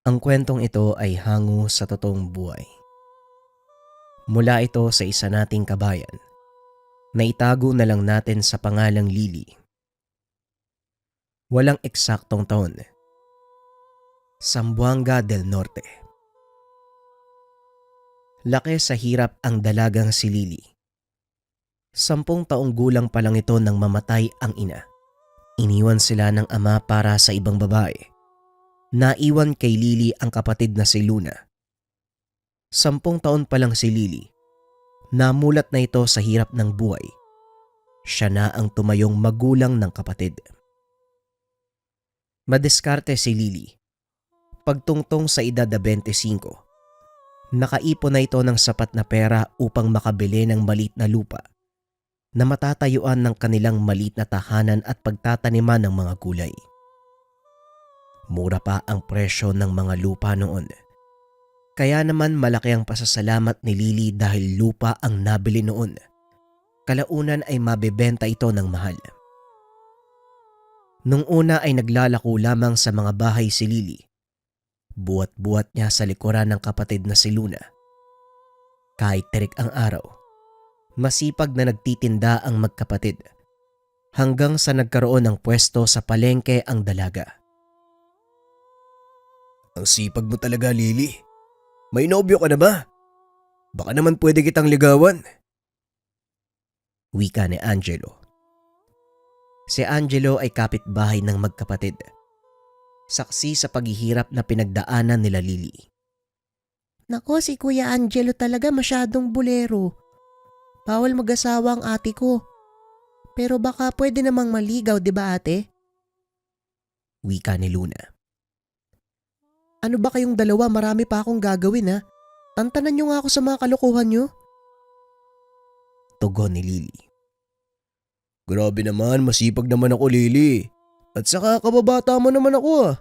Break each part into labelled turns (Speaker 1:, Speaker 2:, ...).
Speaker 1: Ang kwentong ito ay hango sa totoong buhay. Mula ito sa isa nating kabayan na itago na lang natin sa pangalang Lily. Walang eksaktong taon. Zamboanga del Norte. Laki sa hirap ang dalagang si Lily. 10 taong gulang pa lang ito nang mamatay ang ina. Iniwan sila ng ama para sa ibang babae. Naiwan kay Lily ang kapatid na si Luna. 10 taon pa lang si Lily. Namulat na ito sa hirap ng buhay. Siya na ang tumayong magulang ng kapatid. Madiskarte si Lily. Pagtungtong sa edad na 25, nakaipon na ito ng sapat na pera upang makabili ng maliit na lupa na matatayuan ng kanilang maliit na tahanan at pagtataniman ng mga gulay. Mura pa ang presyo ng mga lupa noon. Kaya naman malaki ang pasasalamat ni Lily dahil lupa ang nabili noon. Kalaunan ay mabebenta ito ng mahal. Nung una ay naglalako lamang sa mga bahay si Lily. Buwat-buwat niya sa likuran ng kapatid na si Luna. Kahit terik ang araw, masipag na nagtitinda ang magkapatid hanggang sa nagkaroon ng pwesto sa palengke ang dalaga.
Speaker 2: Ang sipag mo talaga, Lily. May nobyo ka na ba? Baka naman pwede kitang ligawan.
Speaker 1: Wika ni Angelo. Si Angelo ay kapitbahay ng magkapatid. Saksi sa paghihirap na pinagdaanan nila Lily.
Speaker 3: Nako, si Kuya Angelo talaga masyadong bulero. Bawal mag-asawa ang ate ko. Pero baka pwede namang maligaw, di ba ate?
Speaker 1: Wika ni Luna.
Speaker 3: Ano ba kayong dalawa? Marami pa akong gagawin ha. Tantanan nyo nga ako sa mga kalokohan nyo.
Speaker 1: Tugon ni Lily.
Speaker 2: Grabe naman, masipag naman ako, Lily. At saka kababata mo naman ako ah.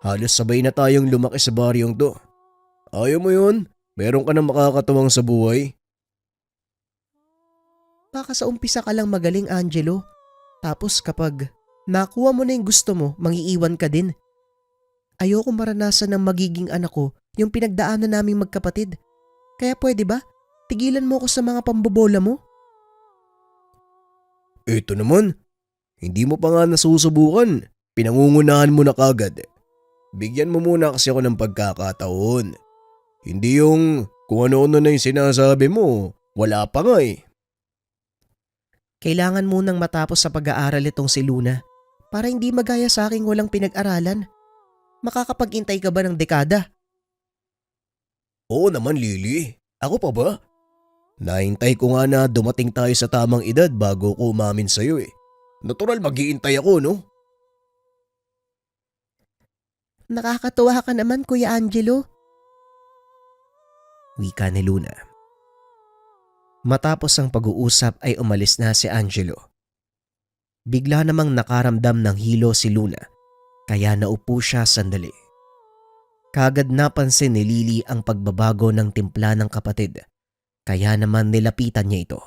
Speaker 2: Halos sabay na tayong lumaki sa baryong to. Ayaw mo yun? Meron ka na makakatuwang sa buhay?
Speaker 3: Baka sa umpisa ka lang magaling, Angelo. Tapos kapag nakuha mo na yung gusto mo, mangiiwan ka din. Ayoko maranasan ng magiging anak ko yung pinagdaanan naming magkapatid. Kaya pwede ba? Tigilan mo ko sa mga pambobola mo?
Speaker 2: Ito naman. Hindi mo pa nga nasusubukan. Pinangungunahan mo na kagad. Bigyan mo muna kasi ako ng pagkakataon. Hindi yung kung ano-ano na yung sinasabi mo. Wala pa nga eh.
Speaker 3: Kailangan munang matapos sa pag-aaral itong si Luna para hindi magaya sa aking walang pinag-aralan. Makakapag-intay ka ba ng dekada?
Speaker 2: Oo naman, Lily. Ako pa ba? Nahintay ko nga na dumating tayo sa tamang edad bago ko umamin sa'yo eh. Natural mag-iintay ako, no?
Speaker 3: Nakakatuwa ka naman, Kuya Angelo.
Speaker 1: Wika ni Luna. Matapos ang pag-uusap ay umalis na si Angelo. Bigla namang nakaramdam ng hilo si Luna, kaya naupo siya sandali. Kagad napansin ni Lily ang pagbabago ng timpla ng kapatid, kaya naman nilapitan niya ito.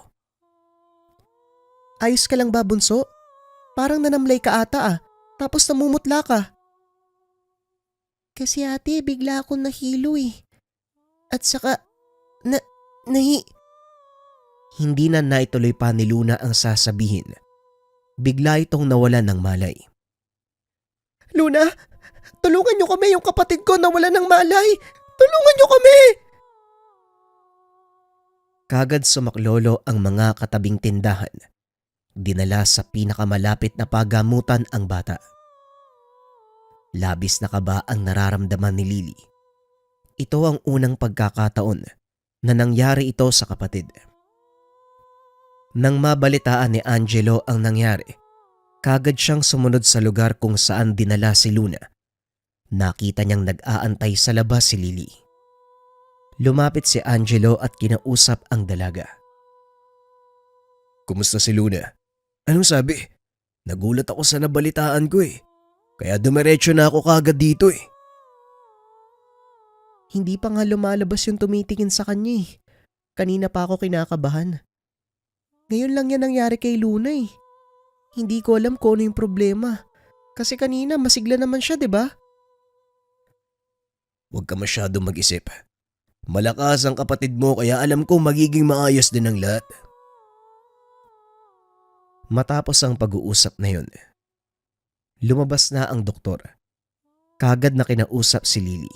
Speaker 3: Ayos ka lang ba, bunso? Parang nanamlay ka ata tapos namumutla ka. Kasi ate, bigla akong nahilo eh. At saka,
Speaker 1: Hindi na naituloy pa ni Luna ang sasabihin. Bigla itong nawalan ng malay.
Speaker 3: Luna, tulungan niyo kami, yung kapatid ko nawala ng malay. Tulungan niyo kami!
Speaker 1: Kagad sumaklolo ang mga katabing tindahan. Dinala sa pinakamalapit na pagamutan ang bata. Labis na kaba ang nararamdaman ni Lily. Ito ang unang pagkakataon na nangyari ito sa kapatid. Nang mabalitaan ni Angelo ang nangyari, kagad siyang sumunod sa lugar kung saan dinala si Luna. Nakita niyang nag-aantay sa labas si Lily. Lumapit si Angelo at kinausap ang dalaga.
Speaker 2: Kumusta si Luna? Anong sabi? Nagulat ako sa nabalitaan ko eh. Kaya dumiretso na ako kagad dito eh.
Speaker 3: Hindi pa nga lumalabas yung tumitingin sa kanya eh. Kanina pa ako kinakabahan. Ngayon lang yan nangyari kay Luna eh. Hindi ko alam kung ano yung problema. Kasi kanina masigla naman siya, 'di ba?
Speaker 2: Huwag ka masyadong mag-isip. Malakas ang kapatid mo kaya alam ko magiging maayos din ang lahat.
Speaker 1: Matapos ang pag-uusap na yun, lumabas na ang doktor. Kagad na kinausap si Lily.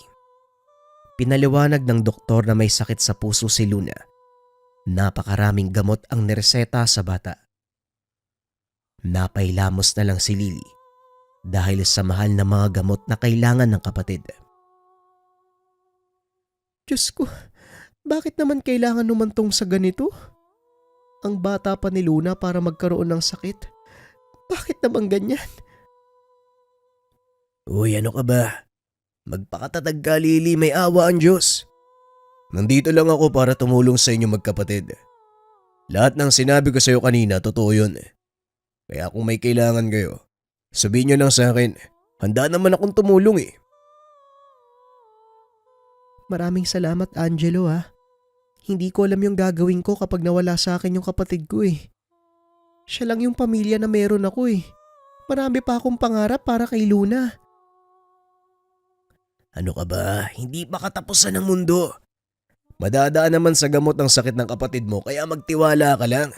Speaker 1: Pinaliwanag ng doktor na may sakit sa puso si Luna. Napakaraming gamot ang nireseta sa bata. Napailamos na lang si Lily dahil sa mahal na mga gamot na kailangan ng kapatid.
Speaker 3: Diyos ko, bakit naman kailangan numantong sa ganito? Ang bata pa ni Luna para magkaroon ng sakit. Bakit naman ganyan?
Speaker 2: Uy, ano ka ba? Magpakatatag ka, Lily, may awa ang Diyos. Nandito lang ako para tumulong sa inyo magkapatid. Lahat ng sinabi ko sa iyo kanina, totoo yun. Kaya kung may kailangan kayo, sabihin nyo lang sa akin. Handa naman akong tumulong eh.
Speaker 3: Maraming salamat, Angelo ha. Hindi ko alam yung gagawin ko kapag nawala sa akin yung kapatid ko eh. Siya lang yung pamilya na meron ako eh. Marami pa akong pangarap para kay Luna.
Speaker 2: Ano ka ba? Hindi pa katapusan ng mundo. Madadaan naman sa gamot ang sakit ng kapatid mo kaya magtiwala ka lang.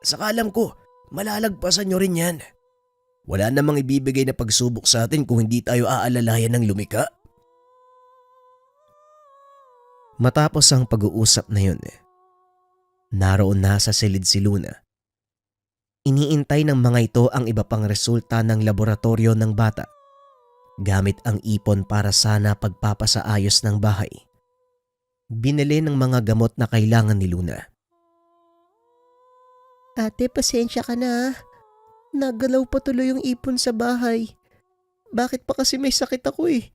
Speaker 2: Saka alam ko, malalagpasan nyo rin yan. Wala namang ibibigay na pagsubok sa atin kung hindi tayo aalalayan ng lumika.
Speaker 1: Matapos ang pag-uusap na yun, naroon na sa silid si Luna. Iniintay ng mga ito ang iba pang resulta ng laboratorio ng bata gamit ang ipon para sana pagpapasaayos ng bahay. Binili ng mga gamot na kailangan ni Luna.
Speaker 3: Ate, pasensya ka na. Nagalaw pa tuloy yung ipon sa bahay. Bakit pa kasi may sakit ako eh?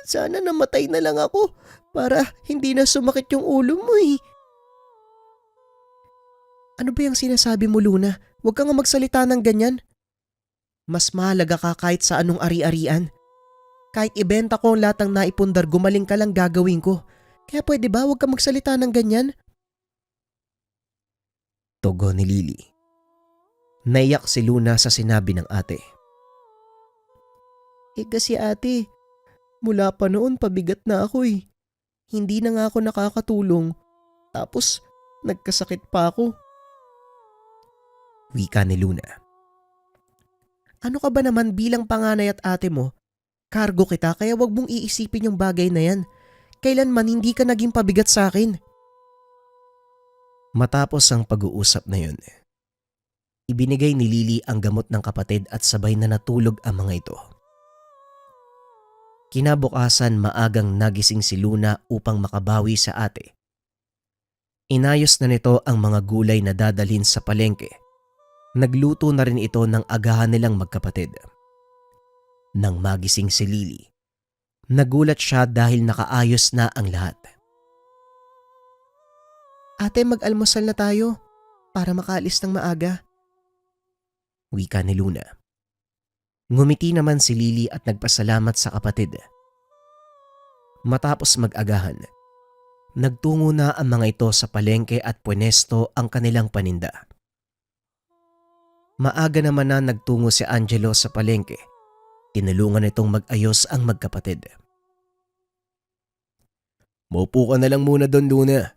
Speaker 3: Sana namatay na lang ako para hindi na sumakit yung ulo mo eh. Ano ba yung sinasabi mo, Luna? Huwag ka nga magsalita ng ganyan. Mas mahalaga ka kahit sa anong ari-arian. Kahit ibenta ko ang lahat ng naipundar, gumaling ka lang gagawin ko. Kaya pwede ba huwag ka magsalita ng ganyan?
Speaker 1: Tugon ni Lily. Naiyak si Luna sa sinabi ng ate.
Speaker 3: Kasi ate, mula pa noon pabigat na ako eh. Hindi na nga ako nakakatulong. Tapos nagkasakit pa ako.
Speaker 1: Wika ni Luna.
Speaker 3: Ano ka ba naman bilang panganay at ate mo? Kargo kita kaya wag mong iisipin yung bagay na yan. Kailanman hindi ka naging pabigat sa akin.
Speaker 1: Matapos ang pag-uusap na yun, ibinigay ni Lily ang gamot ng kapatid at sabay na natulog ang mga ito. Kinabukasan maagang nagising si Luna upang makabawi sa ate. Inayos na nito ang mga gulay na dadalhin sa palengke. Nagluto na rin ito ng agahan nilang magkapatid. Nang magising si Lily, nagulat siya dahil nakaayos na ang lahat.
Speaker 3: Ate, mag-almusal na tayo para makaalis ng maaga.
Speaker 1: Wika ni Luna. Ngumiti naman si Lily at nagpasalamat sa kapatid. Matapos mag-agahan, nagtungo na ang mga ito sa palengke at pwenesto ang kanilang paninda. Maaga naman na nagtungo si Angelo sa palengke. Tinulungan itong mag-ayos ang magkapatid.
Speaker 2: Maupo ka na lang muna doon, Luna.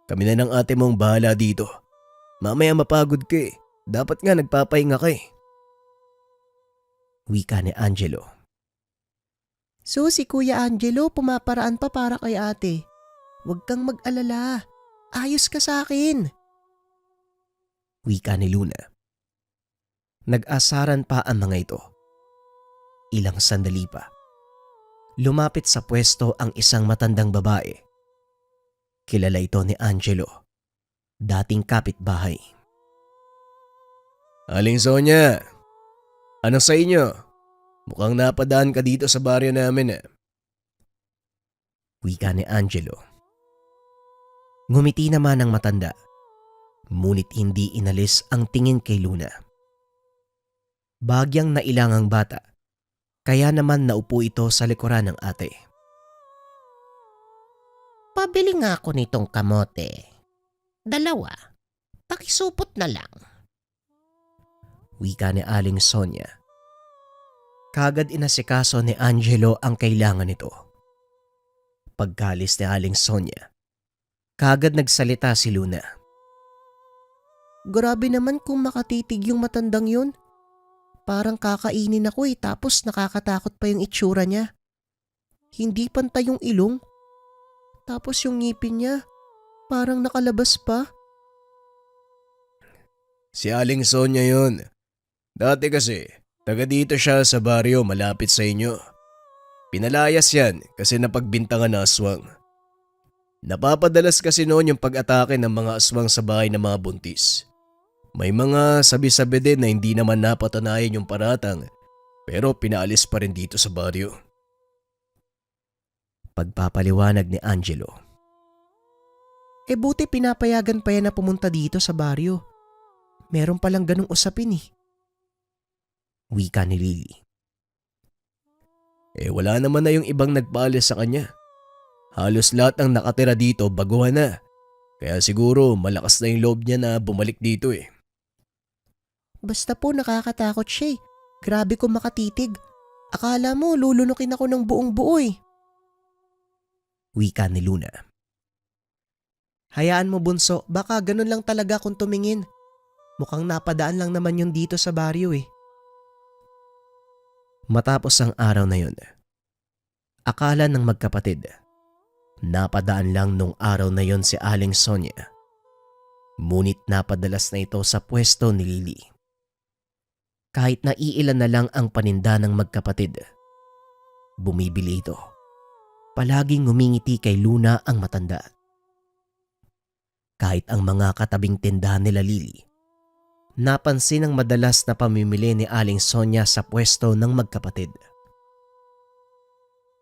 Speaker 2: Kami na ng ate mong bahala dito. Mamaya mapagod ka eh. Dapat nga nagpapahinga ka eh.
Speaker 1: Wika ni Angelo.
Speaker 3: So si Kuya Angelo pumaparaan pa para kay ate. Huwag kang mag-alala. Ayos ka sa akin.
Speaker 1: Wika ni Luna. Nag-asaran pa ang mga ito. Ilang sandali pa. Lumapit sa pwesto ang isang matandang babae. Kilala ito ni Angelo, dating kapitbahay.
Speaker 2: Aling Sonia, ano sa inyo? Mukhang napadaan ka dito sa baryo namin eh.
Speaker 1: Wika ni Angelo. Ngumiti naman ang matanda, ngunit hindi inalis ang tingin kay Luna. Bagyang nailang ang bata, kaya naman naupo ito sa likuran ng ate.
Speaker 4: Pabili nga ako nitong kamote. 2. Pakisupot na lang.
Speaker 1: Wika ni Aling Sonia. Kagad inasikaso ni Angelo ang kailangan nito. Pagkalis ni Aling Sonia, kaagad nagsalita si Luna.
Speaker 3: Grabe naman kung makatitig yung matandang yun. Parang kakainin ako tapos nakakatakot pa yung itsura niya. Hindi pantay yung ilong. Tapos yung ngipin niya, parang nakalabas pa.
Speaker 2: Si Aling Sonia yun. Dati kasi, taga dito siya sa baryo malapit sa inyo. Pinalayas yan kasi napagbintangan na aswang. Napapadalas kasi noon yung pag-atake ng mga aswang sa bahay ng mga buntis. May mga sabi-sabi din na hindi naman napatunayan yung paratang pero pinaalis pa rin dito sa baryo.
Speaker 1: Pagpapaliwanag ni Angelo.
Speaker 3: Buti pinapayagan pa yan na pumunta dito sa baryo. Meron palang ganung usapin eh.
Speaker 1: Wika ni Lily.
Speaker 2: Wala naman na yung ibang nagpaalis sa kanya. Halos lahat ng nakatira dito baguhan na. Kaya siguro malakas na yung loob niya na bumalik dito eh.
Speaker 3: Basta po nakakatakot siya eh. Grabe kung makatitig. Akala mo lulunukin ako ng buong buo eh.
Speaker 1: Wika ni Luna.
Speaker 3: Hayaan mo bunso, baka ganun lang talaga kung tumingin. Mukhang napadaan lang naman yun dito sa baryo eh.
Speaker 1: Matapos ang araw na yun, akala ng magkapatid, napadaan lang nung araw na yun si Aling Sonia. Ngunit napadalas na ito sa pwesto ni Lily. Kahit na iilan na lang ang paninda ng magkapatid, bumibili ito. Palaging ngumingiti kay Luna ang matanda. Kahit ang mga katabing tindahan nila Lily, napansin ang madalas na pamimili ni Aling Sonia sa pwesto ng magkapatid.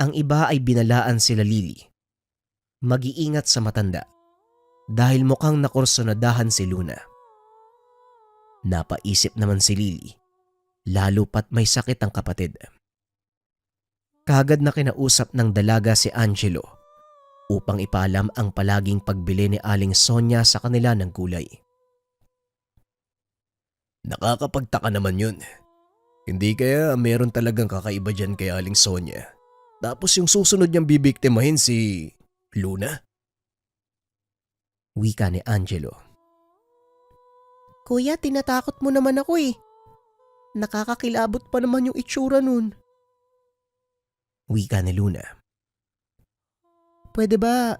Speaker 1: Ang iba ay binalaan sila Lily. Mag-iingat sa matanda dahil mukhang nakursunadahan si Luna. Napaisip naman si Lily, lalo pat may sakit ang kapatid. Kaagad na kinausap ng dalaga si Angelo upang ipaalam ang palaging pagbili ni Aling Sonia sa kanila ng gulay.
Speaker 2: Nakakapagtaka naman yun. Hindi kaya meron talagang kakaiba dyan kay Aling Sonia. Tapos yung susunod niyang bibiktimahin si Luna?
Speaker 1: Wika ni Angelo.
Speaker 3: Kuya, tinatakot mo naman ako eh. Nakakakilabot pa naman yung itsura nun.
Speaker 1: Wika ni Luna.
Speaker 3: Pwede ba,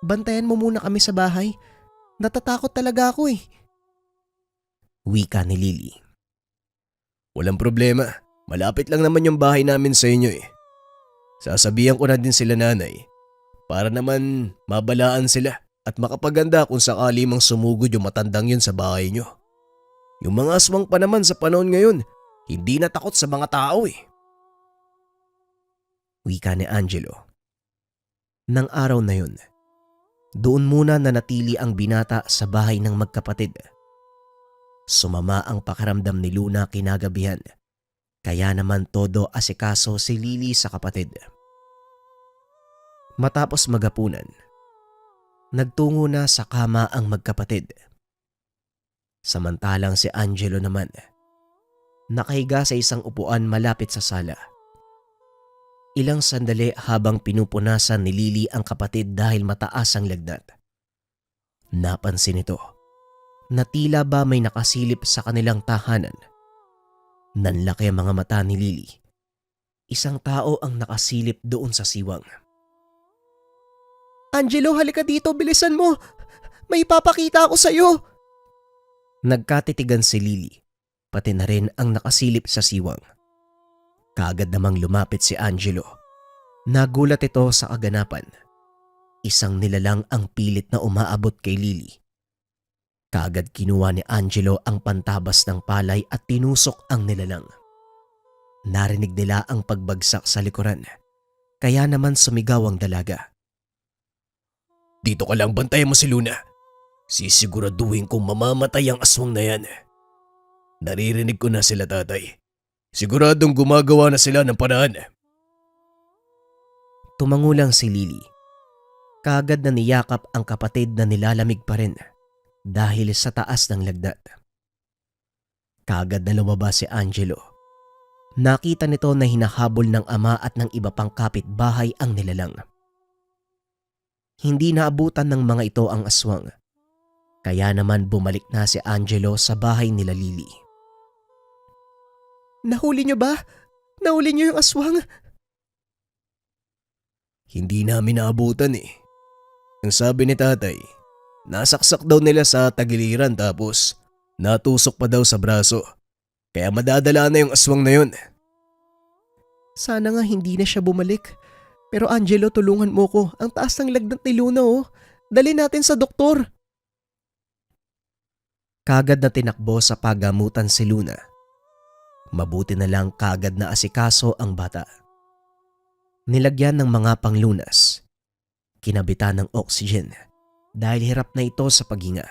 Speaker 3: bantayan mo muna kami sa bahay? Natatakot talaga ako eh.
Speaker 1: Wika ni Lily.
Speaker 2: Walang problema. Malapit lang naman yung bahay namin sa inyo eh. Sasabihan ko na din sila nanay para naman mabalaan sila at makapaganda kung sakali mang sumugod yung matandang yun sa bahay nyo. Yung mga aswang pa naman sa panahon ngayon, hindi na takot sa mga tao eh.
Speaker 1: Wika ni Angelo. Nang araw na yun, doon muna nanatili ang binata sa bahay ng magkapatid. Sumama ang pakiramdam ni Luna kinagabihan, kaya naman todo asikaso si Lily sa kapatid. Matapos magapunan, nagtungo na sa kama ang magkapatid. Samantalang si Angelo naman, nakahiga sa isang upuan malapit sa sala. Ilang sandali habang pinupunasan ni Lily ang kapatid dahil mataas ang lagnat. Napansin ito na tila ba may nakasilip sa kanilang tahanan. Nanlaki ang mga mata ni Lily. Isang tao ang nakasilip doon sa siwang.
Speaker 3: Angelo, halika dito, bilisan mo. May ipapakita ako sa'yo.
Speaker 1: Nagkatitigan si Lily, pati na rin ang nakasilip sa siwang. Kaagad namang lumapit si Angelo. Nagulat ito sa kaganapan. Isang nilalang ang pilit na umaabot kay Lily. Kaagad kinuha ni Angelo ang pantabas ng palay at tinusok ang nilalang. Narinig nila ang pagbagsak sa likuran, kaya naman sumigaw ang dalaga.
Speaker 2: Dito ka lang, bantayan mo si Luna. Sisiguraduhin kong mamamatay ang aswang na yan. Naririnig ko na sila, tatay. Siguradong gumagawa na sila ng paraan.
Speaker 1: Tumangulang si Lily. Kaagad na niyakap ang kapatid na nilalamig pa rin dahil sa taas ng lagnat. Kaagad na lumabas si Angelo. Nakita nito na hinahabol ng ama at ng iba pang kapitbahay ang nilalang. Hindi naabutan ng mga ito ang aswang. Kaya naman bumalik na si Angelo sa bahay nila Lily.
Speaker 3: Nahuli niyo ba? Nahuli niyo yung aswang?
Speaker 2: Hindi namin naabutan eh. Ang sabi ni tatay, nasaksak daw nila sa tagiliran tapos natusok pa daw sa braso. Kaya madadala na yung aswang na yun.
Speaker 3: Sana nga hindi na siya bumalik. Pero Angelo, tulungan mo ko. Ang taas ng lagnat ni Luna oh. Dali natin sa doktor.
Speaker 1: Kagad na tinakbo sa pagamutan si Luna. Mabuti na lang kagad na asikaso ang bata. Nilagyan ng mga panglunas. Kinabitan ng oxygen dahil hirap na ito sa paghinga.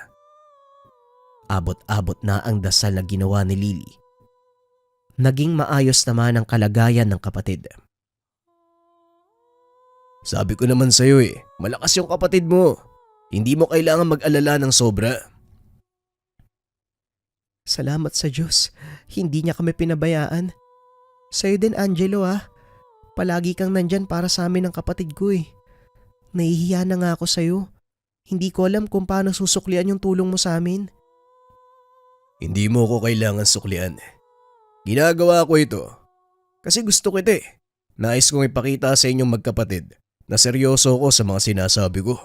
Speaker 1: Abot-abot na ang dasal na ginawa ni Lily. Naging maayos naman ang kalagayan ng kapatid.
Speaker 2: Sabi ko naman sa'yo eh, malakas yung kapatid mo. Hindi mo kailangan mag-alala ng sobra.
Speaker 3: Salamat sa Diyos. Hindi niya kami pinabayaan. Sa'yo din Angelo ah. Palagi kang nandyan para sa amin ng kapatid ko eh. Nahihiya na nga ako sa'yo. Hindi ko alam kung paano susuklian yung tulong mo sa amin.
Speaker 2: Hindi mo ko kailangan suklian. Ginagawa ko ito kasi gusto ko ito eh. Nais kong ipakita sa inyong magkapatid na seryoso ko sa mga sinasabi ko.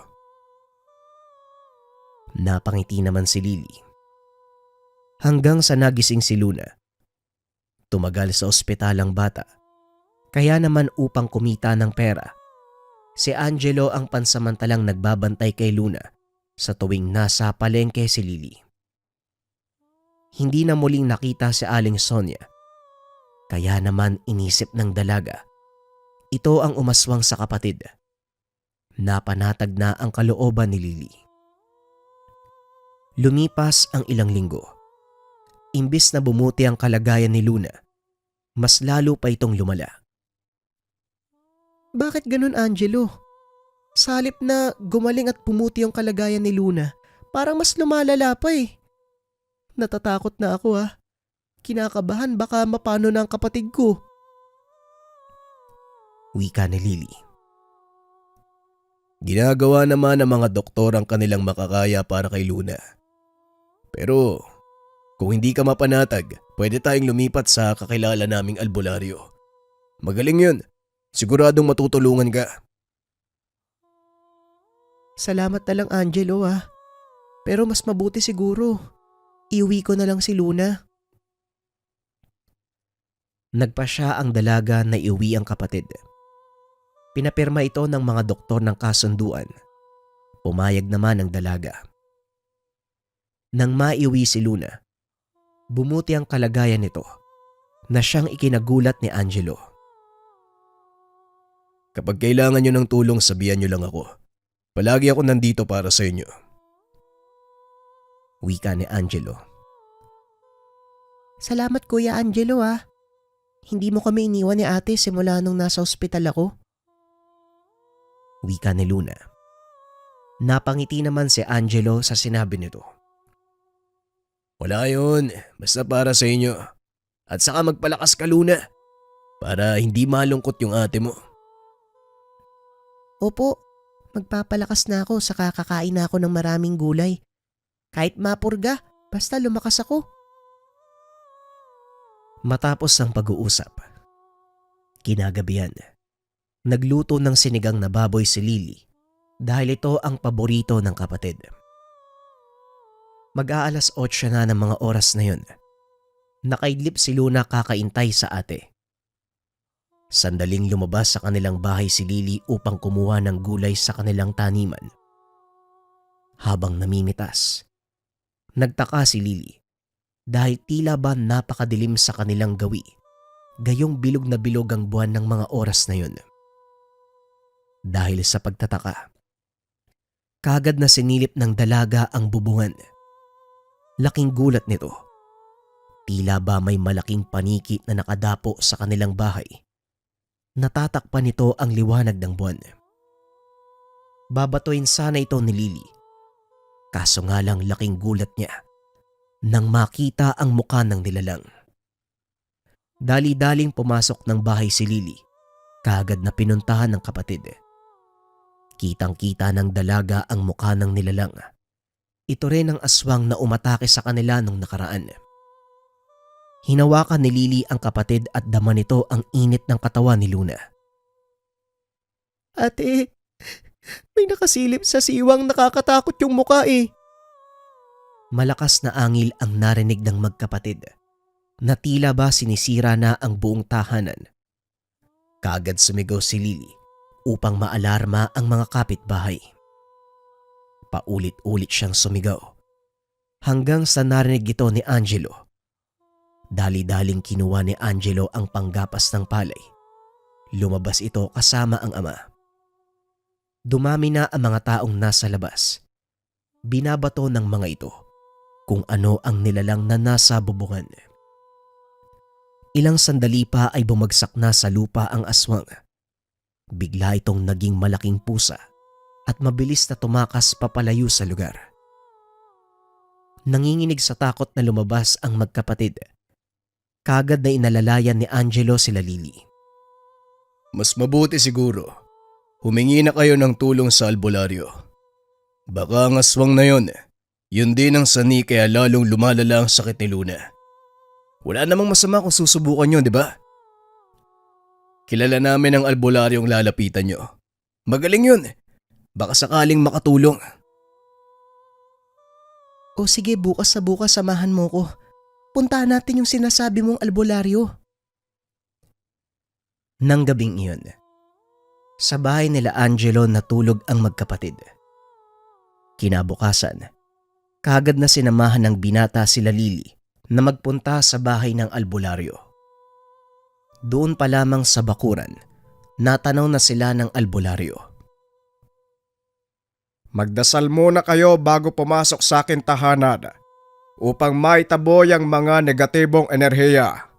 Speaker 1: Napangiti naman si Lily. Hanggang sa nagising si Luna. Tumagal sa ospital ang bata. Kaya naman upang kumita ng pera, si Angelo ang pansamantalang nagbabantay kay Luna sa tuwing nasa palengke si Lily. Hindi na muling nakita si Aling Sonia. Kaya naman inisip ng dalaga, ito ang umaswang sa kapatid. Napanatag na ang kalooban ni Lily. Lumipas ang ilang linggo. Imbis na bumuti ang kalagayan ni Luna, mas lalo pa itong lumala.
Speaker 3: Bakit ganun Angelo? Sa halip na gumaling at pumuti yung kalagayan ni Luna, parang mas lumalala pa eh. Natatakot na ako ah. Kinakabahan baka mapano na ang kapatid ko.
Speaker 1: Wika ni Lily.
Speaker 2: Ginagawa naman ng mga doktor ang kanilang makakaya para kay Luna. Pero kung hindi ka mapanatag, pwede tayong lumipat sa kakilala naming albularyo. Magaling yun. Siguradong matutulungan ka.
Speaker 3: Salamat na lang Angelo ah. Pero mas mabuti siguro. Iuwi ko na lang si Luna.
Speaker 1: Nagpasya ang dalaga na iuwi ang kapatid. Pinapirma ito ng mga doktor ng kasunduan. Pumayag naman ang dalaga. Nang maiuwi si Luna, bumuti ang kalagayan nito na siyang ikinagulat ni Angelo.
Speaker 2: Kapag kailangan nyo ng tulong, sabihan nyo lang ako. Palagi ako nandito para sa inyo.
Speaker 1: Wika ni Angelo.
Speaker 3: Salamat Kuya Angelo ah. Hindi mo kami iniwan ni ate simula nung nasa ospital ako.
Speaker 1: Wika ni Luna. Napangiti naman si Angelo sa sinabi nito.
Speaker 2: Wala yun. Basta para sa inyo. At saka magpalakas ka, Luna. Para hindi malungkot yung ate mo.
Speaker 3: Opo, magpapalakas na ako sa kakain na ako ng maraming gulay. Kahit mapurga, basta lumakas ako.
Speaker 1: Matapos ang pag-uusap, kinagabihan, nagluto ng sinigang na baboy si Lily dahil ito ang paborito ng kapatid. Mag-aalas 8 na ng mga oras na yun. Nakaidlip si Luna kakaintay sa ate. Sandaling lumabas sa kanilang bahay si Lily upang kumuha ng gulay sa kanilang taniman. Habang namimitas, nagtaka si Lily dahil tila ba napakadilim sa kanilang gawi, gayong bilog na bilog ang buwan ng mga oras na yun. Dahil sa pagtataka, kagad na sinilip ng dalaga ang bubungan. Laking gulat nito. Tila ba may malaking paniki na nakadapo sa kanilang bahay. Natatakpan nito ang liwanag ng buwan. Babatuin sana ito ni Lily. Kaso nga lang laking gulat niya nang makita ang mukha ng nilalang. Dali-daling pumasok ng bahay si Lily, kaagad na pinuntahan ng kapatid. Kitang-kita ng dalaga ang mukha ng nilalang. Ito rin ang aswang na umatake sa kanila nung nakaraan. Hinawakan ni Lily ang kapatid at dama nito ang init ng katawan ni Luna.
Speaker 3: Ate, may nakasilip sa siwang, nakakatakot yung mukha eh.
Speaker 1: Malakas na angil ang narinig ng magkapatid na tila ba sinisira na ang buong tahanan. Kaagad sumigaw si Lily upang maalarma ang mga kapitbahay. Paulit-ulit siyang sumigaw hanggang sa narinig ito ni Angelo. Dali-daling kinuha ni Angelo ang panggapas ng palay. Lumabas ito kasama ang ama. Dumami na ang mga taong nasa labas. Binabato ng mga ito kung ano ang nilalang na nasa bubungan. Ilang sandali pa ay bumagsak na sa lupa ang aswang. Bigla itong naging malaking pusa at mabilis na tumakas papalayo sa lugar. Nanginginig sa takot na lumabas ang magkapatid. Kaagad na inalalayan ni Angelo sila Lily.
Speaker 2: Mas mabuti siguro, humingi na kayo ng tulong sa albularyo. Baka ang aswang na yun din ang sani kaya lalong lumalala ang sakit ni Luna. Wala namang masama kung susubukan nyo, di ba? Kilala namin ang albularyong lalapitan nyo. Magaling yun. Baka sakaling makatulong.
Speaker 3: O sige, bukas sa bukas samahan mo ko. Puntahan natin yung sinasabi mong albularyo.
Speaker 1: Nang gabing iyon, sa bahay nila Angelo natulog ang magkapatid. Kinabukasan, kaagad na sinamahan ng binata sila Lily na magpunta sa bahay ng albularyo. Doon pa lamang sa bakuran, natanaw na sila ng albularyo.
Speaker 2: Magdasal muna kayo bago pumasok sa akin tahanan upang maitaboy ang mga negatibong enerhiya.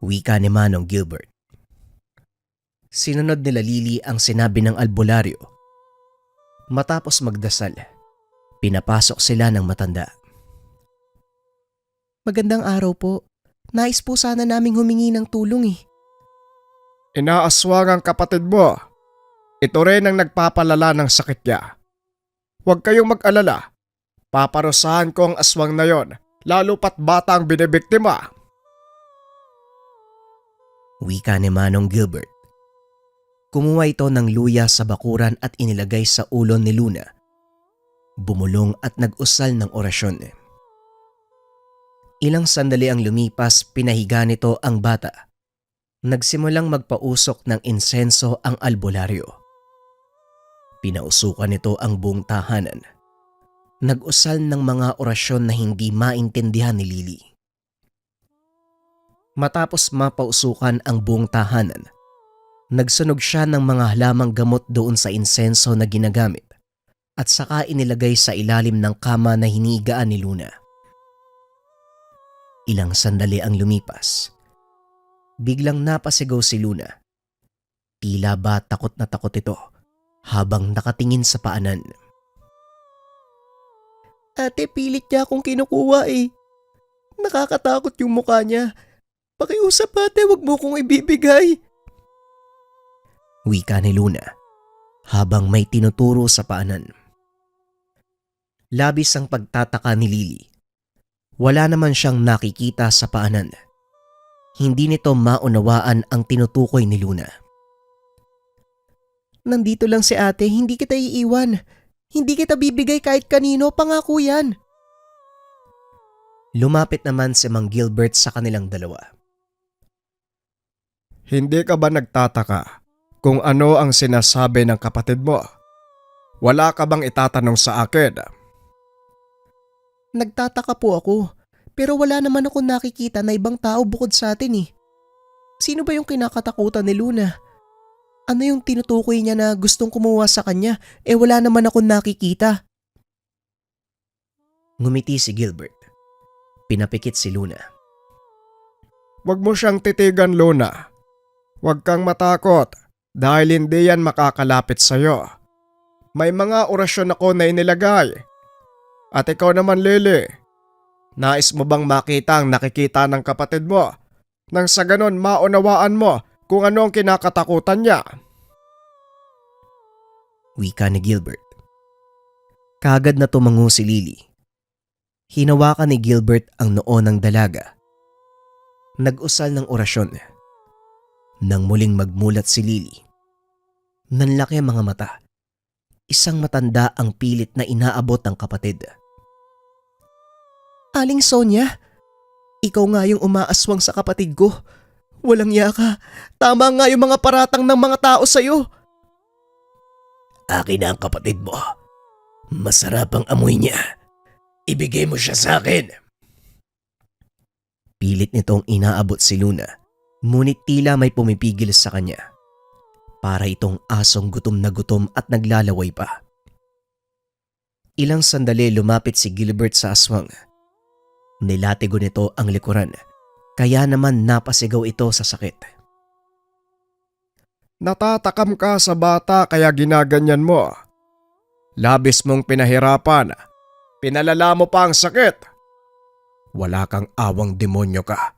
Speaker 1: Wika ni Manong Gilbert. Sinunod nila Lily ang sinabi ng albularyo. Matapos magdasal, pinapasok sila ng matanda.
Speaker 3: Magandang araw po. Nais po sana naming humingi ng tulong eh.
Speaker 2: Inaaswang ang kapatid mo. Ito rin ang nagpapalala ng sakit niya. Huwag kayong mag-alala. Paparusahan ko ang aswang na yon, lalo pat bata ang binibiktima.
Speaker 1: Wika ni Manong Gilbert. Kumuha ito ng luya sa bakuran at inilagay sa ulo ni Luna. Bumulong at nag-usal ng orasyon. Ilang sandali ang lumipas, pinahiga nito ang bata. Nagsimulang magpausok ng insenso ang albularyo. Pinausukan nito ang buong tahanan. Nag-usal ng mga orasyon na hindi maintindihan ni Lily. Matapos mapausukan ang buong tahanan, nagsunog siya ng mga halamang gamot doon sa insenso na ginagamit at saka inilagay sa ilalim ng kama na hinigaan ni Luna. Ilang sandali ang lumipas. Biglang napasigaw si Luna. Tila ba takot na takot ito habang nakatingin sa paanan.
Speaker 3: Ate, pilit niya akong kinukuha eh. Nakakatakot yung mukha niya. Pakiusap ate, wag mo kong ibibigay.
Speaker 1: Wika ni Luna habang may tinuturo sa paanan. Labis ang pagtataka ni Lily. Wala naman siyang nakikita sa paanan. Hindi nito maunawaan ang tinutukoy ni Luna.
Speaker 3: Nandito lang si ate, hindi kita iiwan. Hindi kita bibigay kahit kanino, pangako yan.
Speaker 1: Lumapit naman si Mang Gilbert sa kanilang dalawa.
Speaker 2: Hindi ka ba nagtataka kung ano ang sinasabi ng kapatid mo? Wala ka bang itatanong sa akin?
Speaker 3: Nagtataka po ako, pero wala naman ako nakikita na ibang tao bukod sa atin eh. Sino ba yung kinakatakutan ni Luna? Ano yung tinutukoy niya na gustong kumuha sa kanya? Wala naman ako nakikita.
Speaker 1: Ngumiti si Gilbert. Pinapikit si Luna.
Speaker 2: Huwag mo siyang titigan, Luna. Huwag kang matakot dahil hindi yan makakalapit sa'yo. May mga orasyon ako na inilagay. At ikaw naman, Lily. Nais mo bang makita ang nakikita ng kapatid mo Nang sa ganon maunawaan mo kung ano ang kinakatakutan niya.
Speaker 1: Wika ni Gilbert. Kagad na tumango si Lily. Hinawakan ni Gilbert ang noo ng dalaga. Nag-usal ng orasyon. Nang muling magmulat si Lily, nanlaki ang mga mata. Isang matanda ang pilit na inaabot ng kapatid.
Speaker 3: Aling Sonia, ikaw nga yung umaaswang sa kapatid ko. Walang yaka. Tama nga yung mga paratang ng mga tao sa'yo.
Speaker 2: Akin na ang kapatid mo. Masarap ang amoy niya. Ibigay mo siya sa akin.
Speaker 1: Pilit nitong inaabot si Luna, ngunit tila may pumipigil sa kanya. Para itong asong gutom na gutom at naglalaway pa. Ilang sandali lumapit si Gilbert sa aswang. Nilatigo nito ang likuran, kaya naman napasigaw ito sa sakit.
Speaker 2: Natatakam ka sa bata kaya ginaganyan mo. Labis mong pinahirapan. Pinalala mo pa ang sakit. Wala kang awang demonyo ka.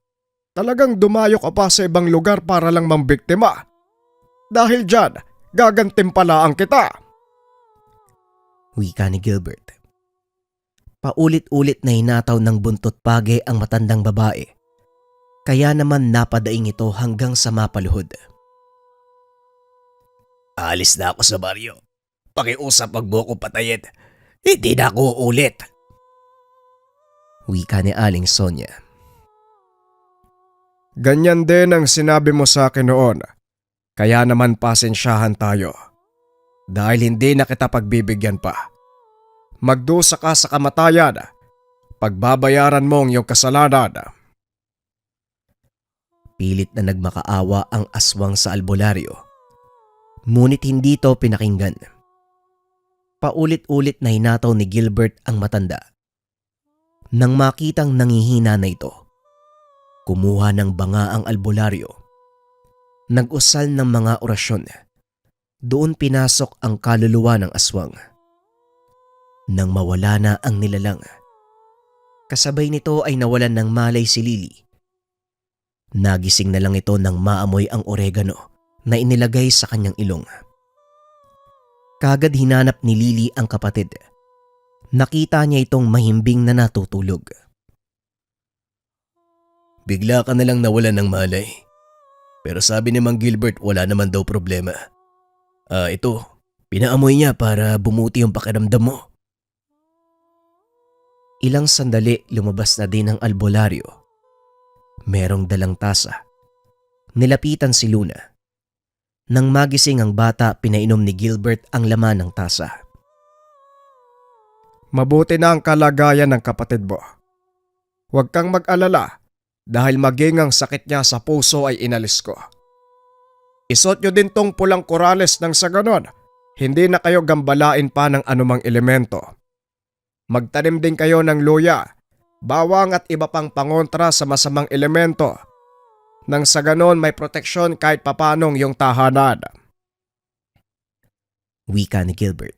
Speaker 2: Talagang dumayo ka pa sa ibang lugar para lang mambiktima. Dahil dyan, gagantimpalaan kita.
Speaker 1: Wika ni Gilbert. Paulit-ulit na hinataw ng buntot page ang matandang babae. Kaya naman napadaing ito hanggang sa mapaluhod.
Speaker 2: Alis na ako sa baryo. Pakiusap wag mo ko patayin. Hindi na ako uulit.
Speaker 1: Wika ni Aling Sonia.
Speaker 2: Ganyan din ang sinabi mo sa akin noon. Kaya naman pasensyahan tayo. Dahil hindi na kita pagbibigyan pa. Magdusa ka sa kamatayan. Pagbabayaran mo ang iyong kasalanan.
Speaker 1: Pilit na nagmakaawa ang aswang sa albularyo. Ngunit hindi ito pinakinggan. Paulit-ulit na hinataw ni Gilbert ang matanda. Nang makitang nangihina na ito, kumuha ng banga ang albularyo. Nag-usal ng mga orasyon. Doon pinasok ang kaluluwa ng aswang. Nang mawala na ang nilalang, kasabay nito ay nawalan ng malay si Lily. Nagising na lang ito nang maamoy ang oregano na inilagay sa kanyang ilong. Kagad hinanap ni Lily ang kapatid. Nakita niya itong mahimbing na natutulog.
Speaker 2: Bigla ka na lang nawalan ng malay. Pero sabi ni Mang Gilbert wala naman daw problema. Ito, pinaamoy niya para bumuti yung pakiramdam mo.
Speaker 1: Ilang sandali lumabas na din ang albularyo. Merong dalang tasa. Nilapitan si Luna. Nang magising ang bata, pinainom ni Gilbert ang laman ng tasa.
Speaker 2: Mabuti na ang kalagayan ng kapatid mo. Huwag kang mag-alala dahil maging ang sakit niya sa puso ay inalis ko. Isuot nyo din tong pulang korales nang sa ganon, hindi na kayo gambalain pa ng anumang elemento. Magtanim din kayo ng luya, bawang at iba pang pangontra sa masamang elemento. Nang sa ganon may proteksyon kahit papanong yung tahanan.
Speaker 1: Wika ni Gilbert.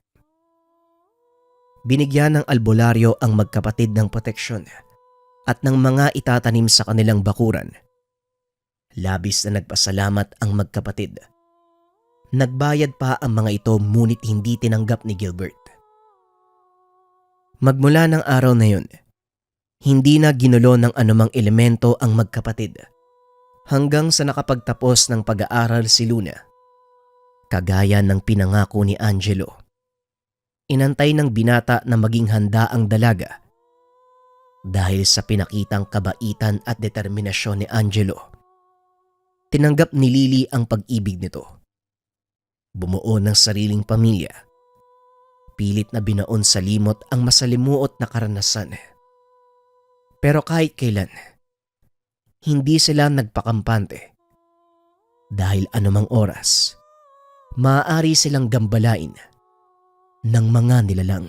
Speaker 1: Binigyan ng albularyo ang magkapatid ng proteksyon at ng mga itatanim sa kanilang bakuran. Labis na nagpasalamat ang magkapatid. Nagbayad pa ang mga ito ngunit hindi tinanggap ni Gilbert. Magmula ng araw na yun, hindi na ginulo ng anumang elemento ang magkapatid hanggang sa nakapagtapos ng pag-aaral si Luna. Kagaya ng pinangako ni Angelo. Inantay ng binata na maging handa ang dalaga. Dahil sa pinakitang kabaitan at determinasyon ni Angelo, tinanggap ni Lily ang pag-ibig nito. Bumuo ng sariling pamilya. Pilit na binaon sa limot ang masalimuot na karanasan. Pero kahit kailan, hindi sila nagpakampante. Dahil anumang oras, maaari silang gambalain ng mga nilalang.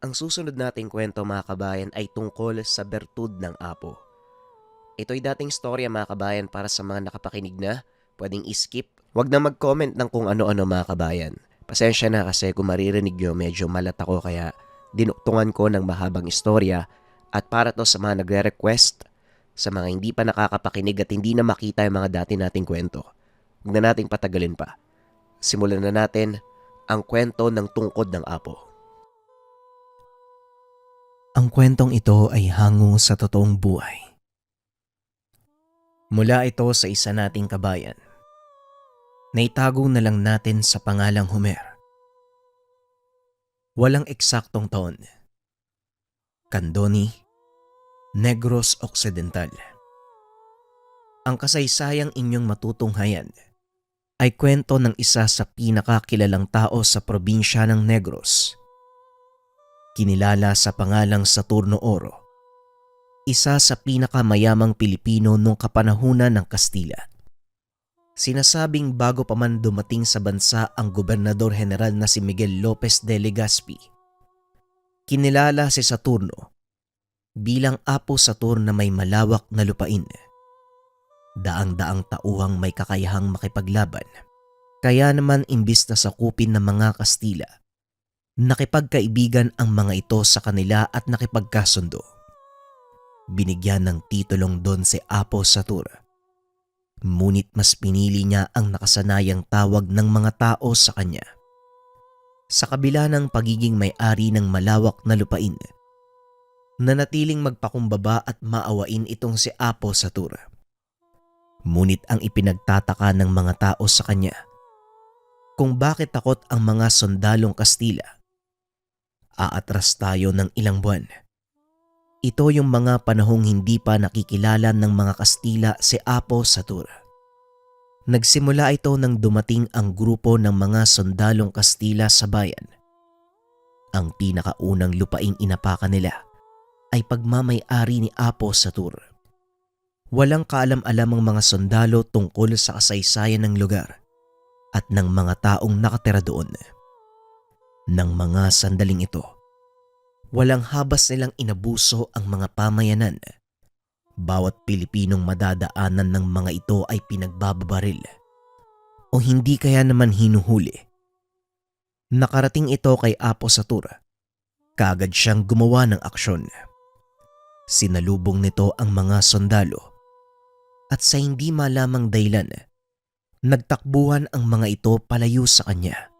Speaker 1: Ang susunod nating kwento mga kabayan ay tungkol sa bertud ng apo. Ito'y dating storya mga kabayan para sa mga nakapakinig na, pwedeng i-skip. Huwag na mag-comment ng kung ano-ano mga kabayan. Pasensya na kasi kung maririnig nyo medyo malat ako kaya dinuktungan ko ng mahabang istorya at para to sa mga nagre-request Sa mga hindi pa nakakapakinig at hindi na makita yung mga dati nating kwento, huwag na nating patagalin pa. Simulan na natin ang kwento ng tungkod ng apo.
Speaker 3: Ang kwentong ito ay hango sa totoong buhay. Mula ito sa isa nating kabayan. Naitago na lang natin sa pangalang Homer. Walang eksaktong taon. Candoni, Negros Occidental. Ang kasaysayang inyong matutunghayan ay kwento ng isa sa pinakakilalang tao sa probinsya ng Negros. Kinilala sa pangalang Saturno Oro, isa sa pinakamayamang Pilipino noong kapanahunan ng Kastila. Sinasabing bago pa man dumating sa bansa ang Gobernador General na si Miguel Lopez de Legazpi, kinilala si Saturno bilang Apo Saturn na may malawak na lupain. Daang-daang tauhang may kakayahang makipaglaban. Kaya naman imbis na sakupin ng mga Kastila, nakipagkaibigan ang mga ito sa kanila at nakipagkasundo. Binigyan ng titulong Don si Apo Satur. Ngunit mas pinili niya ang nakasanayang tawag ng mga tao sa kanya. Sa kabila ng pagiging may-ari ng malawak na lupain, nanatiling magpakumbaba at maawain itong si Apo Satur. Ngunit ang ipinagtataka ng mga tao sa kanya, kung bakit takot ang mga sundalong Kastila. Aatras tayo ng ilang buwan. Ito yung mga panahong hindi pa nakikilala ng mga Kastila si Apo Satur. Nagsimula ito nang dumating ang grupo ng mga sundalong Kastila sa bayan. Ang pinakaunang lupaing inapakan nila ay pagmamay-ari ni Apo Satur. Walang kaalam-alam ang mga sundalo tungkol sa kasaysayan ng lugar at ng mga taong nakatira doon. Nang mga sandaling ito, walang habas nilang inabuso ang mga pamayanan. Bawat Pilipinong madadaanan ng mga ito ay pinagbababaril o hindi kaya naman hinuhuli. Nakarating ito kay Apo Satur, kaagad siyang gumawa ng aksyon. Sinalubong nito ang mga sundalo at sa hindi malamang dahilan, nagtakbuhan ang mga ito palayo sa kanya.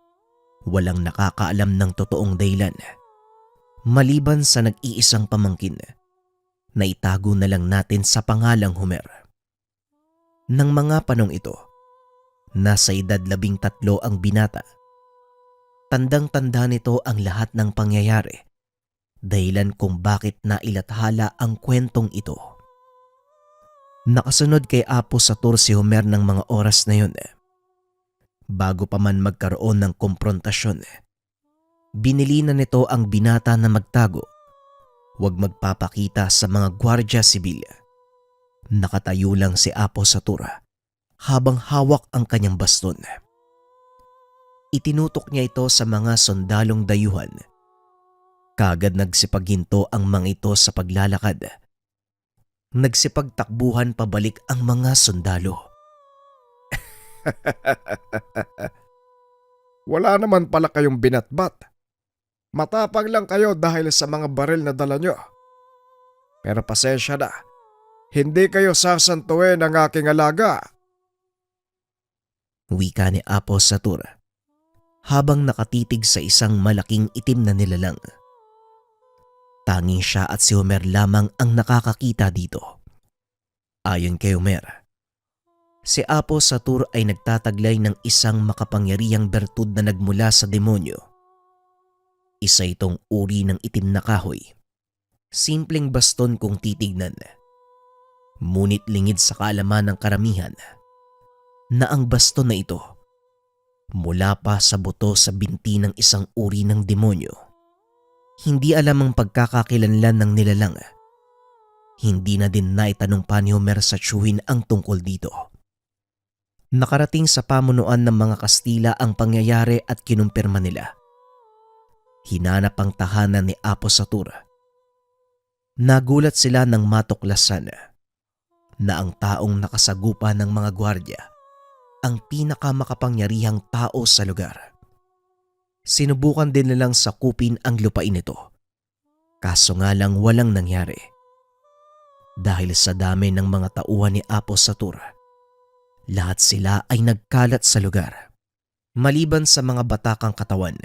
Speaker 3: Walang nakakaalam ng totoong dahilan. Maliban sa nag-iisang pamangkin na itago na lang natin sa pangalang Homer. Nang mga panong ito, nasa edad 13 ang binata. Tandang-tanda nito ang lahat ng pangyayari, dahilan kung bakit nailathala ang kwentong ito. Nakasunod kay Apo Satur si Homer ng mga oras na yun. Bago pa man magkaroon ng komprontasyon, binili na nito ang binata na magtago. Huwag magpapakita sa mga gwardya sibil. Nakatayo lang si Apo Satur habang hawak ang kanyang baston. Itinutok niya ito sa mga sundalong dayuhan. Kaagad nagsipaghinto ang mga ito sa paglalakad. Nagsipagtakbuhan pabalik ang mga sundalo.
Speaker 2: Wala naman pala kayong binatbat. Matapang lang kayo dahil sa mga baril na dala nyo. Pero pasensya na, hindi kayo sasantuin ng aking alaga.
Speaker 3: Wika ni Apo Satur habang nakatitig sa isang malaking itim na nilalang. Tanging siya at si Homer lamang ang nakakakita dito. Ayon kay Homer, si Apo Satur ay nagtataglay ng isang makapangyarihang bertud na nagmula sa demonyo. Isa itong uri ng itim na kahoy. Simpleng baston kung titignan. Ngunit lingid sa kaalaman ng karamihan na ang baston na ito mula pa sa buto sa binti ng isang uri ng demonyo. Hindi alam ang pagkakakilanlan ng nilalang. Hindi na din naitanong pa ni Homer sa tiyuhin ang tungkol dito. Nakarating sa pamunuan ng mga Kastila ang pangyayari at kinumpirma nila. Hinanap ang tahanan ni Apo Satur. Nagulat sila nang matuklasan na ang taong nakasagupa ng mga gwardya ang pinakamakapangyarihang tao sa lugar. Sinubukan din nilang sakupin ang lupain nito. Kaso nga lang walang nangyari.
Speaker 1: Dahil sa dami ng mga tauhan ni Apo Satur, lahat sila ay nagkalat sa lugar. Maliban sa mga batakang katawan,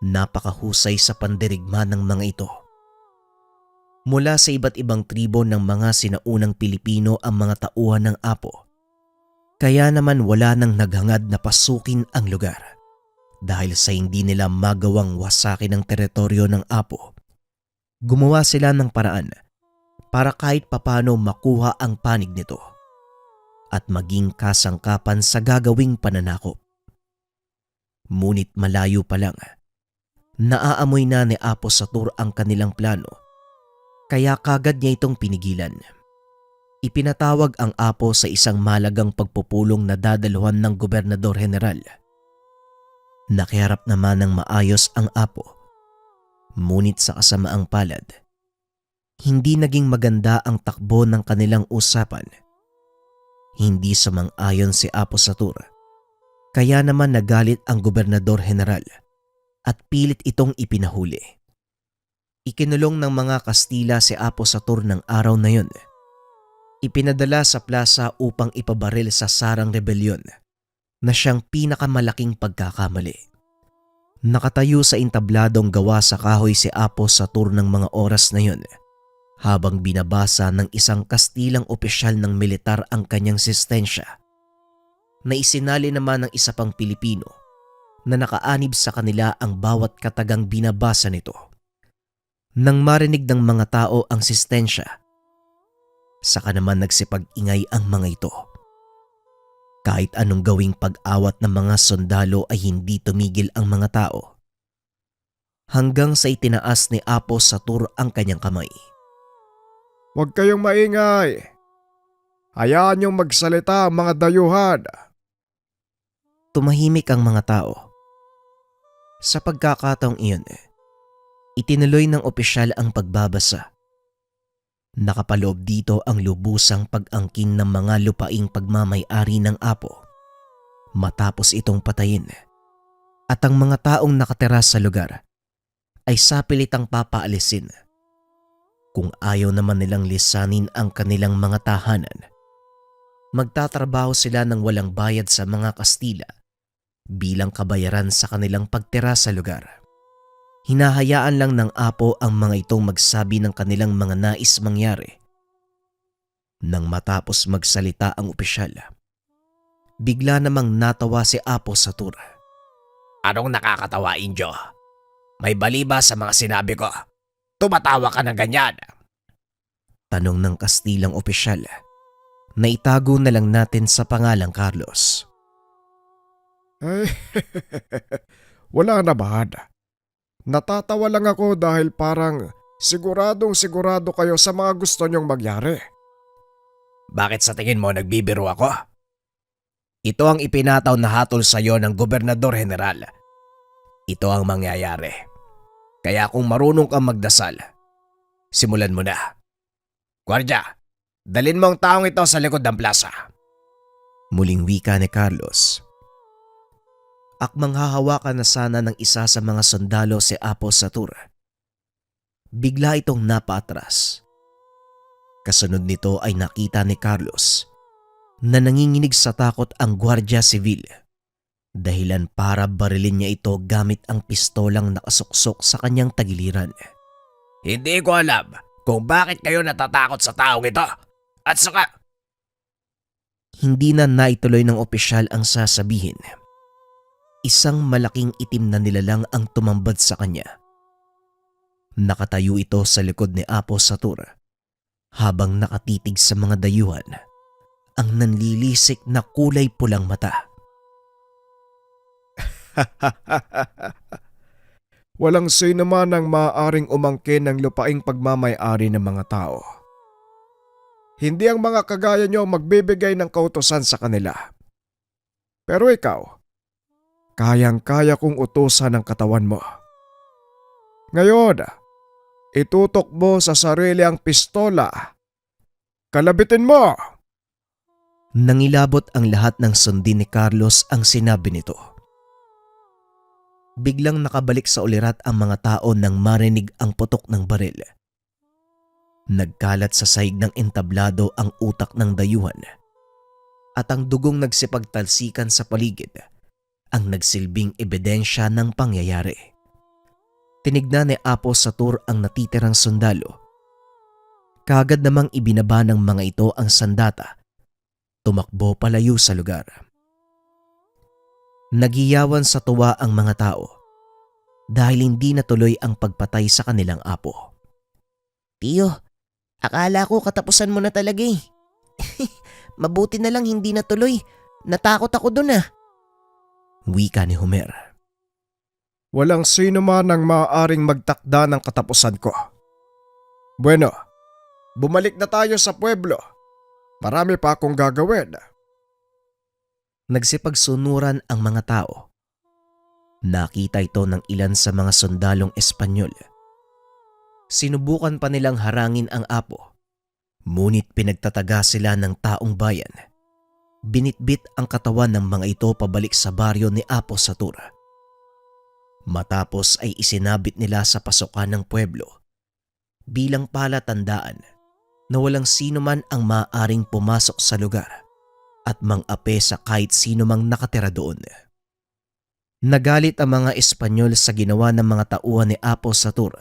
Speaker 1: napakahusay sa pandirigma ng mga ito. Mula sa iba't ibang tribo ng mga sinaunang Pilipino ang mga tauhan ng Apo. Kaya naman wala nang naghangad na pasukin ang lugar dahil sa hindi nila magawang wasakin ang teritoryo ng Apo. Gumawa sila ng paraan para kahit papano makuha ang panig nito at maging kasangkapan sa gagawing pananakop. Ngunit malayo pa lang, naaamoy na ni Apo Satur ang kanilang plano, kaya kagad niya itong pinigilan. Ipinatawag ang Apo sa isang malagang pagpupulong na dadaluhan ng Gobernador General. Nakiharap naman ng maayos ang Apo, ngunit sa kasamaang palad, hindi naging maganda ang takbo ng kanilang usapan. Hindi sumang-ayon si Apo Satur, kaya naman nagalit ang Gobernador General at pilit itong ipinahuli. Ikinulong ng mga Kastila si Apo Satur ng araw na yun. Ipinadala sa plaza upang ipabaril sa sarang rebelyon na siyang pinakamalaking pagkakamali. Nakatayo sa intabladong gawa sa kahoy si Apo Satur ng mga oras na yun habang binabasa ng isang Kastilang opisyal ng militar ang kanyang sentensya na isinali naman ng isa pang Pilipino na nakaanib sa kanila ang bawat katagang binabasa nito. Nang marinig ng mga tao ang sentensya, saka naman nagsipag-ingay ang mga ito. Kahit anong gawing pag-awat ng mga sundalo ay hindi tumigil ang mga tao. Hanggang sa itinaas ni Apo Satur ang kanyang kamay.
Speaker 2: Huwag kayong maingay. Hayaan niyong magsalita ang mga dayuhan.
Speaker 1: Tumahimik ang mga tao. Sa pagkakataong iyon, itinuloy ng opisyal ang pagbabasa. Nakapaloob dito ang lubusang pag-angkin ng mga lupaing pagmamay-ari ng Apo matapos itong patayin, at ang mga taong nakatira sa lugar ay sapilitang papaalisin. Kung ayaw naman nilang lisanin ang kanilang mga tahanan, magtatrabaho sila ng walang bayad sa mga Kastila bilang kabayaran sa kanilang pagtira sa lugar. Hinahayaan lang ng Apo ang mga itong magsabi ng kanilang mga nais mangyari. Nang matapos magsalita ang opisyal, bigla namang natawa si Apo Satur.
Speaker 2: Anong nakakatawa, Indio? May bali ba sa mga sinabi ko? Tumatawa ka ng ganyan.
Speaker 1: Tanong ng Kastilang opisyal na itago na lang natin sa pangalang Carlos.
Speaker 2: Ay, wala naman. Natatawa lang ako dahil parang siguradong sigurado kayo sa mga gusto niyong magyari. Bakit sa tingin mo nagbibiro ako? Ito ang ipinataw na hatol sa iyo ng Gobernador General. Ito ang mangyayari. Kaya kung marunong kang magdasal, simulan mo na. Guardia, dalin mo ang taong ito sa likod ng plaza.
Speaker 1: Muling wika ni Carlos. Akmang hahawakan na sana ng isa sa mga sundalo si Apo Satur. Bigla itong napaatras. Kasunod nito ay nakita ni Carlos na nanginginig sa takot ang Guardia Civil. Dahilan para barilin niya ito gamit ang pistolang nakasuksok sa kanyang tagiliran.
Speaker 2: Hindi ko alam kung bakit kayo natatakot sa taong ito. At saka...
Speaker 1: Hindi na naituloy ng opisyal ang sasabihin. Isang malaking itim na nilalang ang tumambad sa kanya. Nakatayo ito sa likod ni Apo Satur habang nakatitig sa mga dayuhan ang nanlilisik na kulay pulang mata.
Speaker 2: Walang sino man ang maaaring umangkin ng lupaing pagmamay-ari ng mga tao. Hindi ang mga kagaya nyo magbibigay ng kautusan sa kanila. Pero ikaw, kayang-kaya kong utusan ang katawan mo. Ngayon, itutok mo sa sarili ang pistola. Kalabitin mo!
Speaker 1: Nangilabot ang lahat ng sundin ni Carlos ang sinabi nito. Biglang nakabalik sa ulirat ang mga tao nang marinig ang putok ng baril. Nagkalat sa sahig ng entablado ang utak ng dayuhan at ang dugong nagsipagtalsikan sa paligid ang nagsilbing ebidensya ng pangyayari. Tinignan ni Apo Satur ang natitirang sundalo. Kaagad namang ibinaba ng mga ito ang sandata. Tumakbo palayo sa lugar. Nagiyawan sa tuwa ang mga tao dahil hindi natuloy ang pagpatay sa kanilang apo.
Speaker 4: Tiyo, akala ko katapusan mo na talaga eh. Mabuti na lang hindi natuloy. Natakot ako dun ah.
Speaker 1: Wika ni Homer.
Speaker 2: Walang sino man ang maaaring magtakda ng katapusan ko. Bueno, bumalik na tayo sa pueblo. Marami pa akong gagawin.
Speaker 1: Nagsipagsunuran ang mga tao. Nakita ito ng ilan sa mga sundalong Espanyol. Sinubukan pa nilang harangin ang apo, ngunit pinagtataga sila ng taong bayan. Binitbit ang katawan ng mga ito pabalik sa baryo ni Apo Satur. Matapos ay isinabit nila sa pasukan ng pueblo bilang palatandaan na walang sino man ang maaaring pumasok sa lugar at mang-ape sa kahit sino mang nakatira doon. Nagalit ang mga Espanyol sa ginawa ng mga tauhan ni Apo Satur.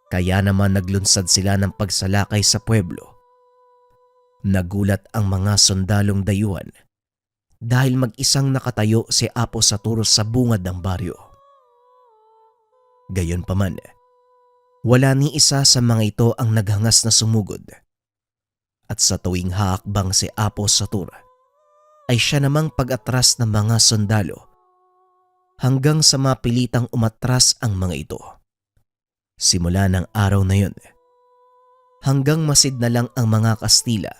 Speaker 1: Kaya naman naglunsad sila ng pagsalakay sa pueblo. Nagulat ang mga sundalong dayuhan dahil mag-isang nakatayo si Apo Satur sa bungad ng baryo. Gayunpaman, wala ni isa sa mga ito ang naghangas na sumugod. At sa tuwing haakbang si Apo Satur, ay siya namang pag-atras ng mga sundalo hanggang sa mapilitang umatras ang mga ito. Simula ng araw na yun, hanggang masid na lang ang mga Kastila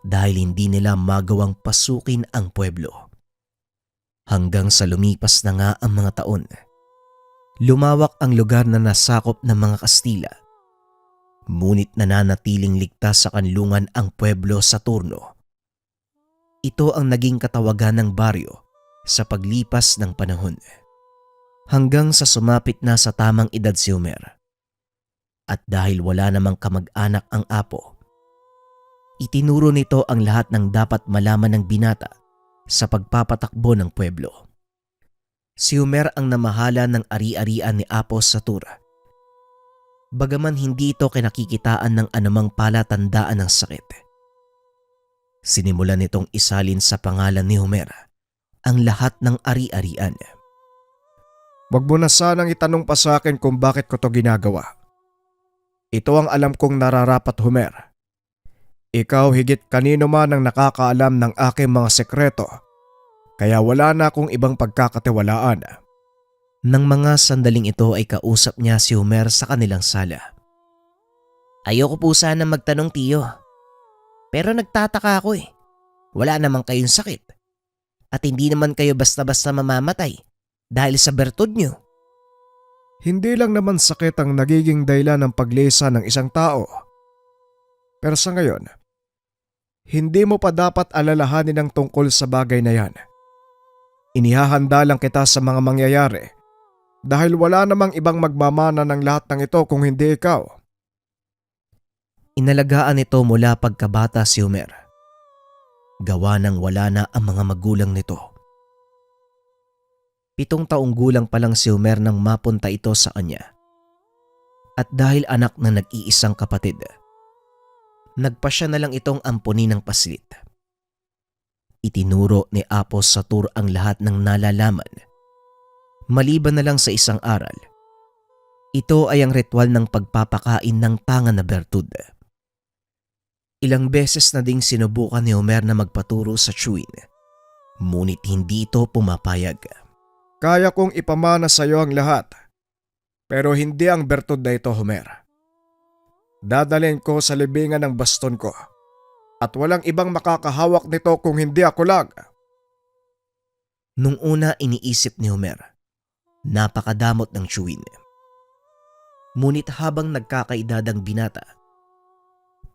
Speaker 1: dahil hindi nila magawang pasukin ang pueblo. Hanggang sa lumipas na nga ang mga taon, lumawak ang lugar na nasakop ng mga Kastila. Ngunit nananatiling ligtas sa kanlungan ang pueblo sa turno. Ito ang naging katawagan ng baryo sa paglipas ng panahon. Hanggang sa sumapit na sa tamang edad si Homer. At dahil wala namang kamag-anak ang apo, itinuro nito ang lahat ng dapat malaman ng binata sa pagpapatakbo ng pueblo. Si Homer ang namahala ng ari-arian ni Apo Satur. Bagaman hindi ito kinakikitaan ng anumang palatandaan ng sakit. Sinimulan nitong isalin sa pangalan ni Homer ang lahat ng ari-arian.
Speaker 2: Wag mo na sanang itanong pa sa akin kung bakit ko to ginagawa. Ito ang alam kong nararapat, Homer. Ikaw higit kanino man ang nakakaalam ng aking mga sekreto, kaya wala na akong ibang pagkakatiwalaan.
Speaker 1: Nang mga sandaling ito ay kausap niya si Homer sa kanilang sala.
Speaker 4: Ayoko po sana magtanong tiyo. Pero nagtataka ako eh. Wala naman kayong sakit. At hindi naman kayo basta-basta mamamatay dahil sa bertud nyo.
Speaker 2: Hindi lang naman sakit ang nagiging dahilan ng paglesa ng isang tao. Pero sa ngayon, hindi mo pa dapat alalahanin ang tungkol sa bagay na yan. Inihahanda lang kita sa mga mangyayari dahil wala namang ibang magmamana ng lahat ng ito kung hindi ikaw.
Speaker 1: Inalagaan nito mula pagkabata si Homer. Gawa nang wala na ang mga magulang nito. 7 taong gulang pa lang si Homer nang mapunta ito sa kanya. At dahil anak na nag-iisang kapatid, nagpasya na lang itong ampunin ng paslit. Itinuro ni Apo Satur ang lahat ng nalalaman. Maliban na lang sa isang aral. Ito ay ang ritual ng pagpapakain ng tanga na bertud. Ilang beses na ding sinubukan ni Homer na magpaturo sa chewin, ngunit hindi ito pumapayag.
Speaker 2: Kaya kong ipamana sa iyo ang lahat, pero hindi ang bertud na ito, Homer. Dadalhin ko sa libingan ng baston ko at walang ibang makakahawak nito kung hindi ako lang.
Speaker 1: Nung una iniisip ni Homer, napakadamot ng chewin. Ngunit habang nagkakaedad ang binata,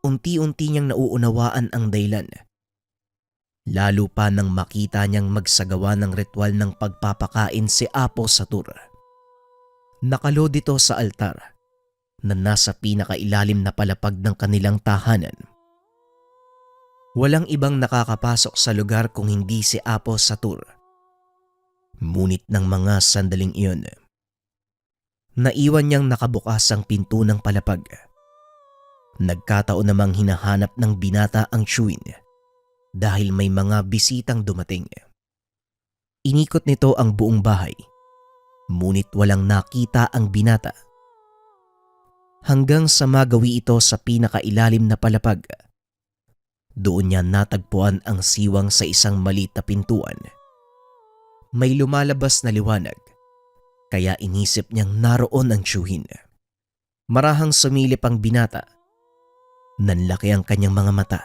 Speaker 1: unti-unti niyang nauunawaan ang dahilan. Lalo pa nang makita niyang magsagawa ng ritual ng pagpapakain si Apo Satur. Nakalo dito sa altar na nasa pinakailalim na palapag ng kanilang tahanan. Walang ibang nakakapasok sa lugar kung hindi si Apo Satur. Ngunit ng mga sandaling iyon, naiwan niyang nakabukas ang pinto ng palapag. Nagkataon namang hinahanap ng binata ang Chewin dahil may mga bisitang dumating. Inikot nito ang buong bahay, ngunit walang nakita ang binata. Hanggang sa magawi ito sa pinakailalim na palapag. Doon niya natagpuan ang siwang sa isang maliit na pintuan. May lumalabas na liwanag, kaya inisip niyang naroon ang Chewin. Marahang sumilip ang binata. Nanlaki ang kanyang mga mata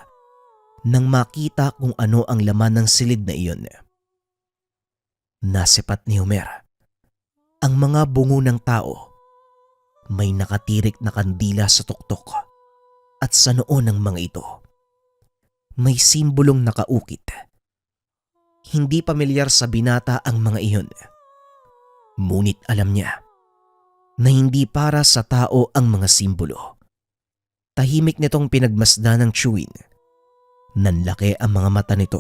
Speaker 1: nang makita kung ano ang laman ng silid na iyon. Nasipat ni Homer ang mga bungo ng tao. May nakatirik na kandila sa tuktok at sa noo ng mga ito. May simbolong nakaukit. Hindi pamilyar sa binata ang mga iyon. Ngunit alam niya na hindi para sa tao ang mga simbolo. Tahimik nitong pinagmasdan ng Chewin. Nanlaki ang mga mata nito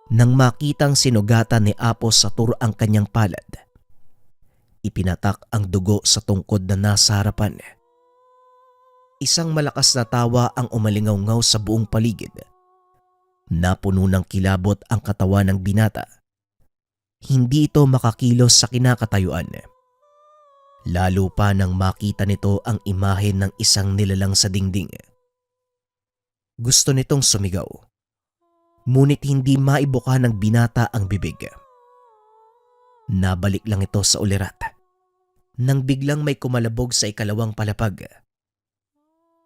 Speaker 1: nang makitang sinugatan ni Apo Satur ang kanyang palad. Ipinatak ang dugo sa tungkod na nasa harapan. Isang malakas na tawa ang umalingaw-ngaw sa buong paligid. Napuno ng kilabot ang katawan ng binata. Hindi ito makakilos sa kinakatayuan. Lalo pa nang makita nito ang imahe ng isang nilalang sa dingding. Gusto nitong sumigaw, ngunit hindi maibuka ng binata ang bibig. Nabalik lang ito sa ulirat nang biglang may kumalabog sa ikalawang palapag.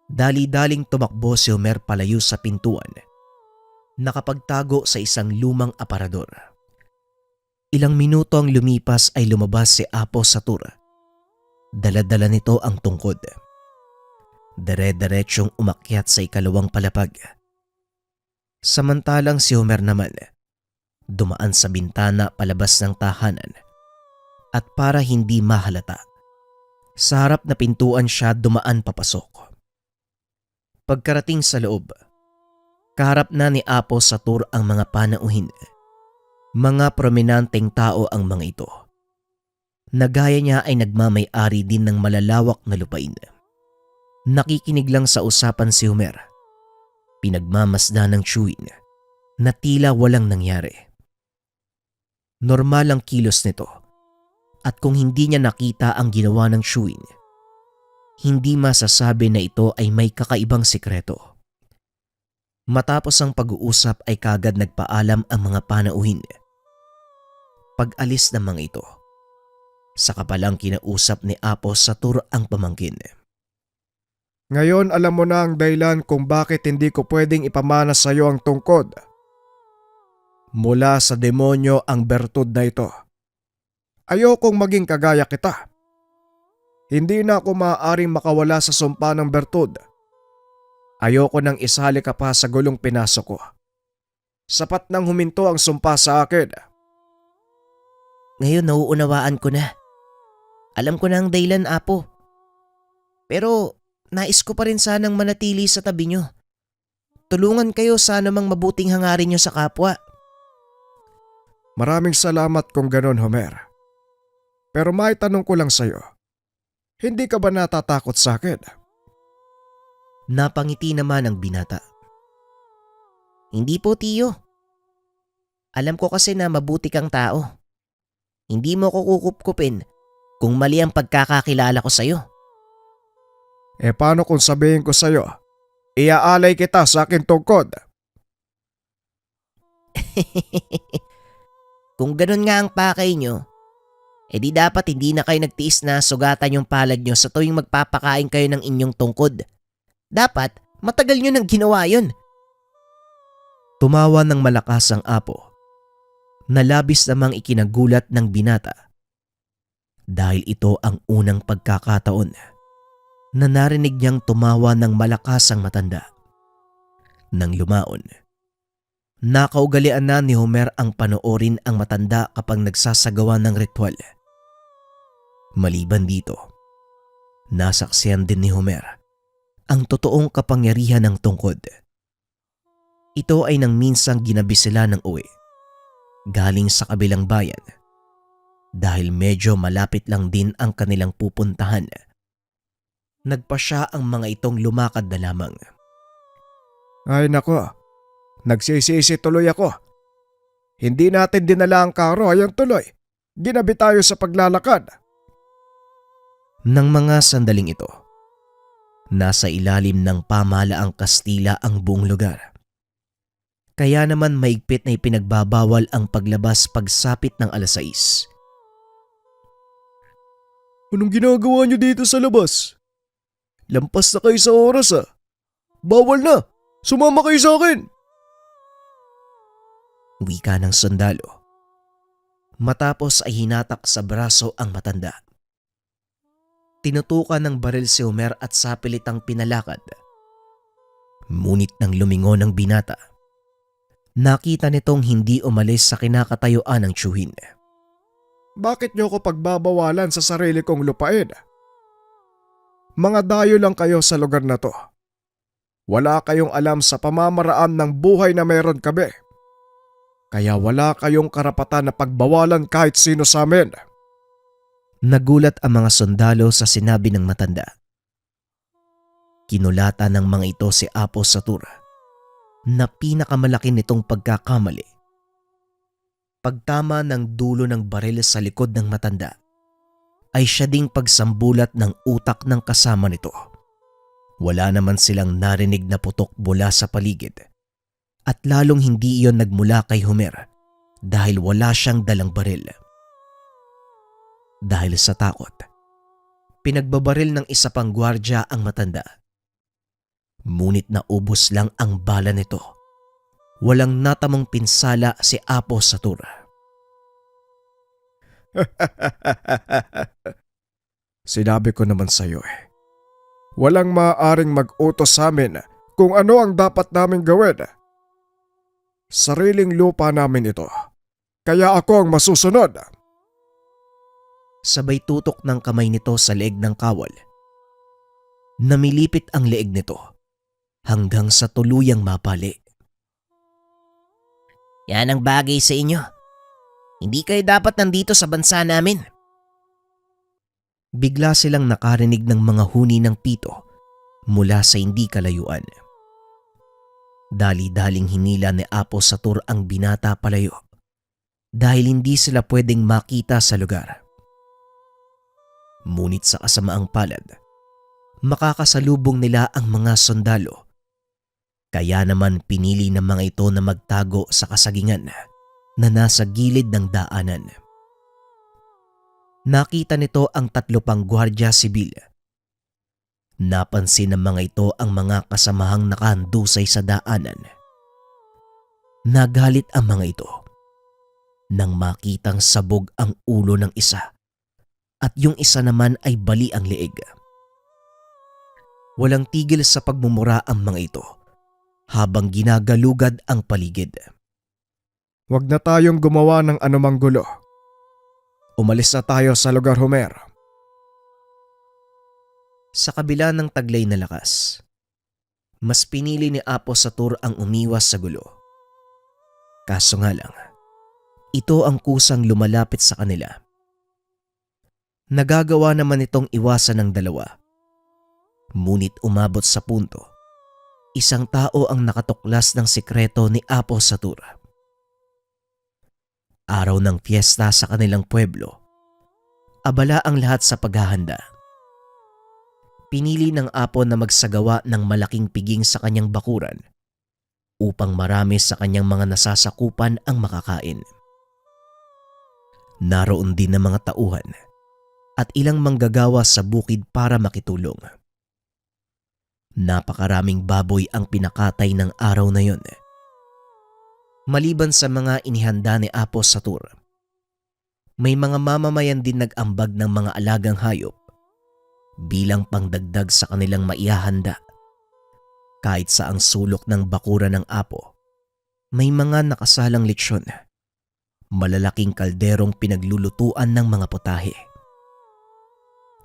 Speaker 1: Dali-daling tumakbo si Homer palayo sa pintuan, nakapagtago sa isang lumang aparador. Ilang minuto ang lumipas ay lumabas si Apo Satur. Dala-dala nito ang tungkod. Dire-diretsyong umakyat sa ikalawang palapag. Samantalang si Homer naman dumaan sa bintana palabas ng tahanan at para hindi mahalata, sa harap na pintuan siya dumaan papasok. Pagkarating sa loob, kaharap na ni Apo Satur ang mga panauhin. Mga prominenteng tao ang mga ito. Nagaya niya ay nagmamay-ari din ng malalawak na lupain. Nakikinig lang sa usapan si Homer. Pinagmamasdan ng Chewin na tila walang nangyari. Normal ang kilos nito at kung hindi niya nakita ang ginawa ng Chewin, hindi masasabi na ito ay may kakaibang sikreto. Matapos ang pag-uusap ay kagad nagpaalam ang mga panauhin. Pag-alis ng mga ito, saka palang kinausap ni Apo Satur ang pamangkin.
Speaker 2: Ngayon alam mo na ang dahilan kung bakit hindi ko pwedeng ipamana sa iyo ang tungkod. Mula sa demonyo ang bertud na ito. Ayokong maging kagaya kita. Hindi na ako maaaring makawala sa sumpa ng bertud. Ayoko nang isali ka pa sa gulong pinasok ko. Sapat nang huminto ang sumpa sa akin.
Speaker 4: Ngayon nauunawaan ko na. Alam ko na ang dahilan, Apo. Pero nais ko pa rin sanang manatili sa tabi nyo. Tulungan kayo sa anumang mabuting hangarin nyo sa kapwa.
Speaker 2: Maraming salamat kung ganon, Homer. Pero may tanong ko lang sa'yo. Hindi ka ba natatakot sa akin?
Speaker 1: Napangiti naman ang binata.
Speaker 4: Hindi po, tiyo. Alam ko kasi na mabuti kang tao. Hindi mo ko kukupkupin kung mali ang pagkakakilala ko sa'yo.
Speaker 2: Paano kung sabihin ko sa'yo, iaalay kita sa akin tungkod?
Speaker 4: Kung ganun nga ang pakay nyo, di dapat hindi na kayo nagtiis na sugatan yung palad nyo sa tuwing magpapakain kayo ng inyong tungkod. Dapat matagal nyo nang ginawa yun.
Speaker 1: Tumawa ng malakas ang Apo, na labis namang ikinagulat ng binata. Dahil ito ang unang pagkakataon na narinig niyang tumawa ng malakas ang matanda. Nang lumaon, nakaugalian na ni Homer ang panoorin ang matanda kapag nagsasagawa ng ritual. Maliban dito, Nasaksihan din ni Homer ang totoong kapangyarihan ng tungkod. Ito ay nang minsang ginabi sila ng uwi galing sa kabilang bayan dahil medyo malapit lang din ang kanilang pupuntahan. Nagpasya ang mga itong lumakad na lamang.
Speaker 2: Ay nako, nagsisisi tuloy ako. Hindi natin dinala ang karo, ayun tuloy. Ginabi tayo sa paglalakad.
Speaker 1: Nang mga sandaling ito, nasa ilalim ng pamahalaang Kastila ang buong lugar. Kaya naman maigpit na ipinagbabawal ang paglabas pagsapit ng 6:00.
Speaker 2: Anong ginagawa niyo dito sa labas? Lampas na kayo sa oras Bawal na! Sumama kayo sa akin!
Speaker 1: Wika ng sundalo. Matapos ay hinatak sa braso ang matanda. Tinutukan ng baril si Homer at sapilitang pinalakad. Ngunit nang lumingon ang binata, nakita nitong hindi umalis sa kinakatayuan ng tiyuhin.
Speaker 2: Bakit niyo ako pagbabawalan sa sarili kong lupain? Mga dayo lang kayo sa lugar na to. Wala kayong alam sa pamamaraan ng buhay na meron kami. Kaya wala kayong karapatan na pagbawalan kahit sino sa amin.
Speaker 1: Nagulat ang mga sundalo sa sinabi ng matanda. Kinulata ng mga ito si Apo Satur na pinakamalaki nitong pagkakamali. Pagtama ng dulo ng baril sa likod ng matanda ay siya ding pagsambulat ng utak ng kasama nito. Wala naman silang narinig na putok mula sa paligid at lalong hindi iyon nagmula kay Homer dahil wala siyang dalang baril. Dahil sa takot, pinagbabaril ng isa pang gwardya ang matanda. Ngunit naubos lang ang bala nito. Walang natamong pinsala si Apo Satur.
Speaker 2: Sinabi ko naman sa iyo walang maaaring mag-utos sa amin kung ano ang dapat naming gawin. Sariling lupa namin ito, kaya ako ang masusunod.
Speaker 1: Sabay tutok ng kamay nito sa leeg ng kawal. Namilipit ang leeg nito hanggang sa tuluyang mapali.
Speaker 4: Yan ang bagay sa inyo. Hindi kayo dapat nandito sa bansa namin.
Speaker 1: Bigla silang nakarinig ng mga huni ng pito mula sa hindi kalayuan. Dali-daling hinila ni Apo Satur ang binata palayo dahil hindi sila pwedeng makita sa lugar. Ngunit sa kasamaang palad, makakasalubong nila ang mga sundalo. Kaya naman pinili ng mga ito na magtago sa kasagingan na nasa gilid ng daanan. Nakita nito ang 3 pang gwardya sibil. Napansin ng mga ito ang mga kasamahang nakahandusay sa daanan. Nagalit ang mga ito nang makitang sabog ang ulo ng isa at yung isa naman ay bali ang leeg. Walang tigil sa pagmumura ang mga ito habang ginagalugad ang paligid.
Speaker 2: Huwag na tayong gumawa ng anumang gulo. Umalis na tayo sa lugar, Homer.
Speaker 1: Sa kabila ng taglay na lakas, mas pinili ni Apo Satur ang umiwas sa gulo. Kaso nga lang, ito ang kusang lumalapit sa kanila. Nagagawa naman itong iwasan ng dalawa. Ngunit umabot sa punto, isang tao ang nakatuklas ng sikreto ni Apo Satur. Araw ng piyesta sa kanilang pueblo, abala ang lahat sa paghahanda. Pinili ng Apo na magsagawa ng malaking piging sa kanyang bakuran upang marami sa kanyang mga nasasakupan ang makakain. Naroon din ang mga tauhan at ilang manggagawa sa bukid para makitulong. Napakaraming baboy ang pinakatay ng araw na yon. Maliban sa mga inihanda ni Apo Satur, may mga mamamayan din nag-ambag ng mga alagang hayop bilang pangdagdag sa kanilang maihahanda. Kahit sa ang sulok ng bakuran ng Apo, may mga nakasalang lechon, malalaking kalderong pinaglulutuan ng mga putahe.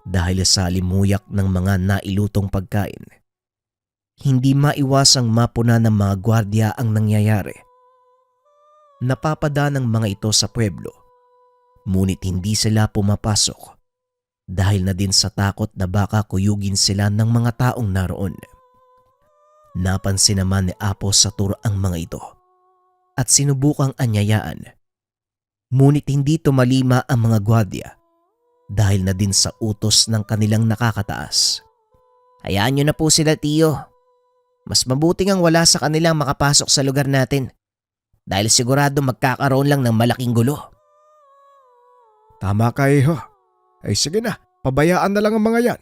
Speaker 1: Dahil sa limuyak ng mga nailutong pagkain, hindi maiwasang mapuna ng mga gwardya ang nangyayari. Napapada ng mga ito sa pueblo, ngunit hindi sila pumapasok dahil na din sa takot na baka kuyugin sila ng mga taong naroon. Napansin naman ni Apo Satur ang mga ito at sinubukang anyayaan, ngunit hindi tumalima ang mga gwardya dahil na din sa utos ng kanilang nakakataas.
Speaker 4: Hayaan nyo na po sila, tiyo. Mas mabuting ang wala sa kanilang makapasok sa lugar natin dahil sigurado magkakaroon lang ng malaking gulo.
Speaker 2: Tama ka, iho. Ay sige na, pabayaan na lang ang mga yan.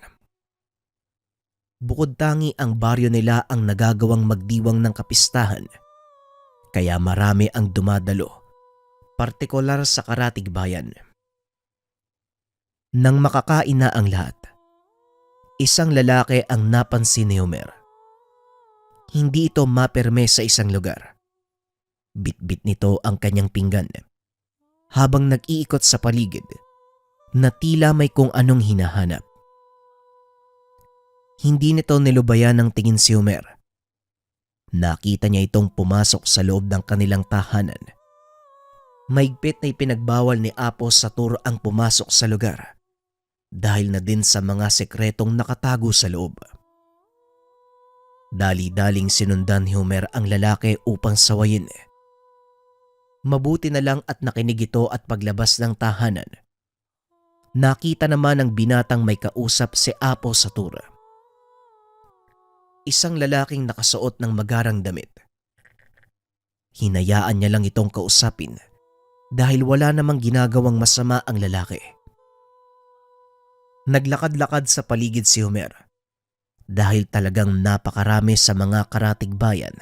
Speaker 1: Bukod tangi ang baryo nila ang nagagawang magdiwang ng kapistahan, kaya marami ang dumadalo, partikular sa Karatig Bayan. Nang makakain na ang lahat, isang lalaki ang napansin ni Homer. Hindi ito maperme sa isang lugar. Bitbit nito ang kanyang pinggan habang nag-iikot sa paligid na tila may kung anong hinahanap. Hindi nito nilubayan ng tingin si Homer. Nakita niya itong pumasok sa loob ng kanilang tahanan. Maigpit na ipinagbawal ni Apo Satur ang pumasok sa lugar dahil na din sa mga sekretong nakatago sa loob. Dali-daling sinundan ni Homer ang lalaki upang sawayin. Mabuti na lang at nakinig ito at paglabas ng tahanan. Nakita naman ng binatang may kausap si Apo Satur. Isang lalaking nakasuot ng magarang damit. Hinayaan niya lang itong kausapin dahil wala namang ginagawang masama ang lalaki. Naglakad-lakad sa paligid si Homer dahil talagang napakarami sa mga Karatig Bayan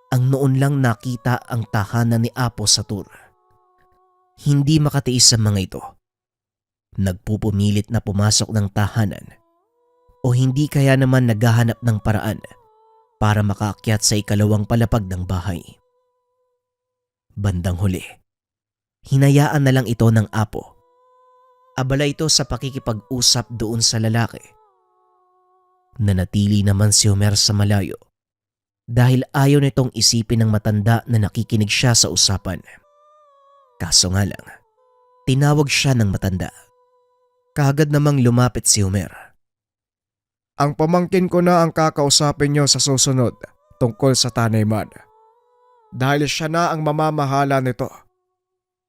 Speaker 1: ang noon lang nakita ang tahanan ni Apo Satur. Hindi makatiis sa mga ito. Nagpupumilit na pumasok ng tahanan o hindi kaya naman naghahanap ng paraan para makaakyat sa ikalawang palapag ng bahay. Bandang huli, hinayaan na lang ito ng Apo. Abala ito sa pakikipag-usap doon sa lalaki. Nanatili naman si Homer sa malayo dahil ayaw nitong isipin ng matanda na nakikinig siya sa usapan. Kaso nga lang, tinawag siya ng matanda. Kaagad namang lumapit si Homer.
Speaker 2: Ang pamangkin ko na ang kakausapin nyo sa susunod tungkol sa taniman. Dahil siya na ang mamamahala nito.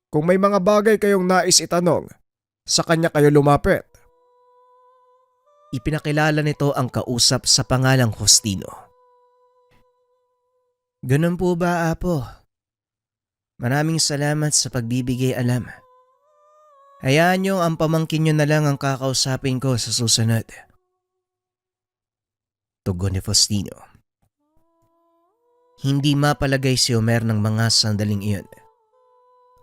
Speaker 2: Kung may mga bagay kayong nais itanong, sa kanya kayo lumapit.
Speaker 1: Ipinakilala nito ang kausap sa pangalang Justino.
Speaker 4: Ganun po ba, Apo? Maraming salamat sa pagbibigay alam. Hayaan niyo ang pamangkin niyo na lang ang kakausapin ko sa susunod.
Speaker 1: Tugon ni Faustino. Hindi mapalagay si Homer ng mga sandaling iyon.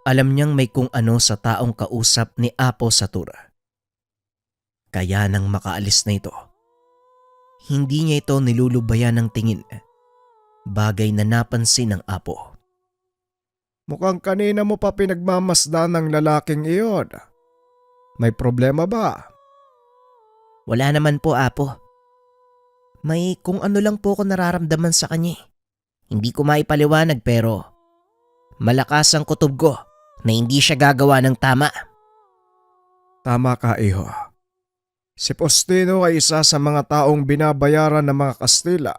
Speaker 1: Alam niyang may kung ano sa taong kausap ni Apo Satur. Kaya nang makaalis na ito, hindi niya ito nilulubayan ng tingin. Bagay na napansin ng Apo.
Speaker 2: Mukhang kanina mo pa pinagmamasdan ng lalaking iyon. May problema ba?
Speaker 4: Wala naman po, Apo. May kung ano lang po ako nararamdaman sa kanya. Hindi ko maipaliwanag pero malakas ang kutob ko na hindi siya gagawa ng tama.
Speaker 2: Tama ka, iho. Si Faustino ay isa sa mga taong binabayaran ng mga Kastila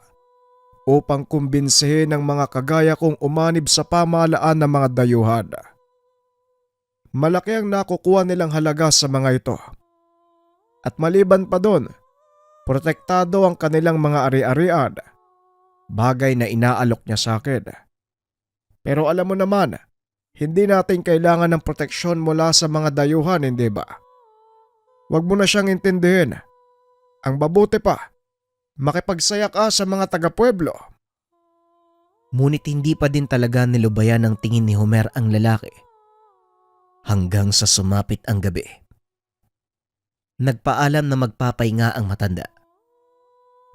Speaker 2: upang kumbinsihin ng mga kagaya kong umanib sa pamahalaan ng mga dayuhan. Malaki ang nakukuha nilang halaga sa mga ito. At maliban pa doon, protektado ang kanilang mga ari-arian, bagay na inaalok niya sa akin. Pero alam mo naman, hindi natin kailangan ng proteksyon mula sa mga dayuhan, hindi ba? Huwag mo na siyang intindihin. Ang mabuti pa, makipagsaya ka sa mga taga-pueblo.
Speaker 1: Ngunit hindi pa din talaga nilubayan ng tingin ni Homer ang lalaki. Hanggang sa sumapit ang gabi. Nagpaalam na magpapahinga ang matanda.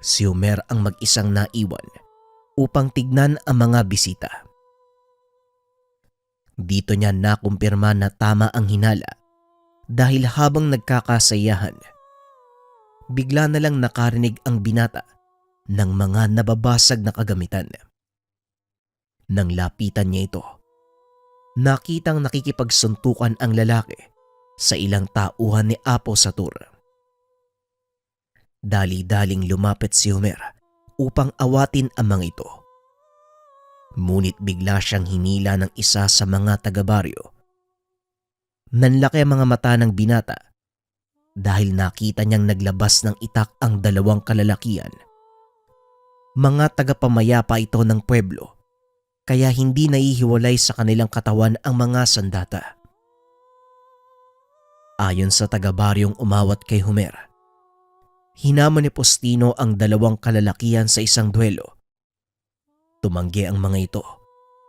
Speaker 1: Si Homer ang mag-isang naiwan upang tignan ang mga bisita. Dito niya nakumpirma na tama ang hinala dahil habang nagkakasayahan, bigla na lang nakarinig ang binata ng mga nababasag na kagamitan. Nang lapitan niya ito, nakitang nakikipagsuntukan ang lalaki sa ilang tauhan ni Apo Satur. Dali-daling lumapit si Homer upang awatin ang mga ito. Ngunit bigla siyang hinila ng isa sa mga taga-baryo. Nanlaki ang mga mata ng binata dahil nakita niyang naglabas ng itak ang dalawang kalalakian. Mga tagapamayapa ito ng pueblo, kaya hindi naihiwalay sa kanilang katawan ang mga sandata. Ayon sa taga-baryong umawat kay Homer, hinamon ni Postino ang dalawang kalalakian sa isang duelo. Tumanggi ang mga ito,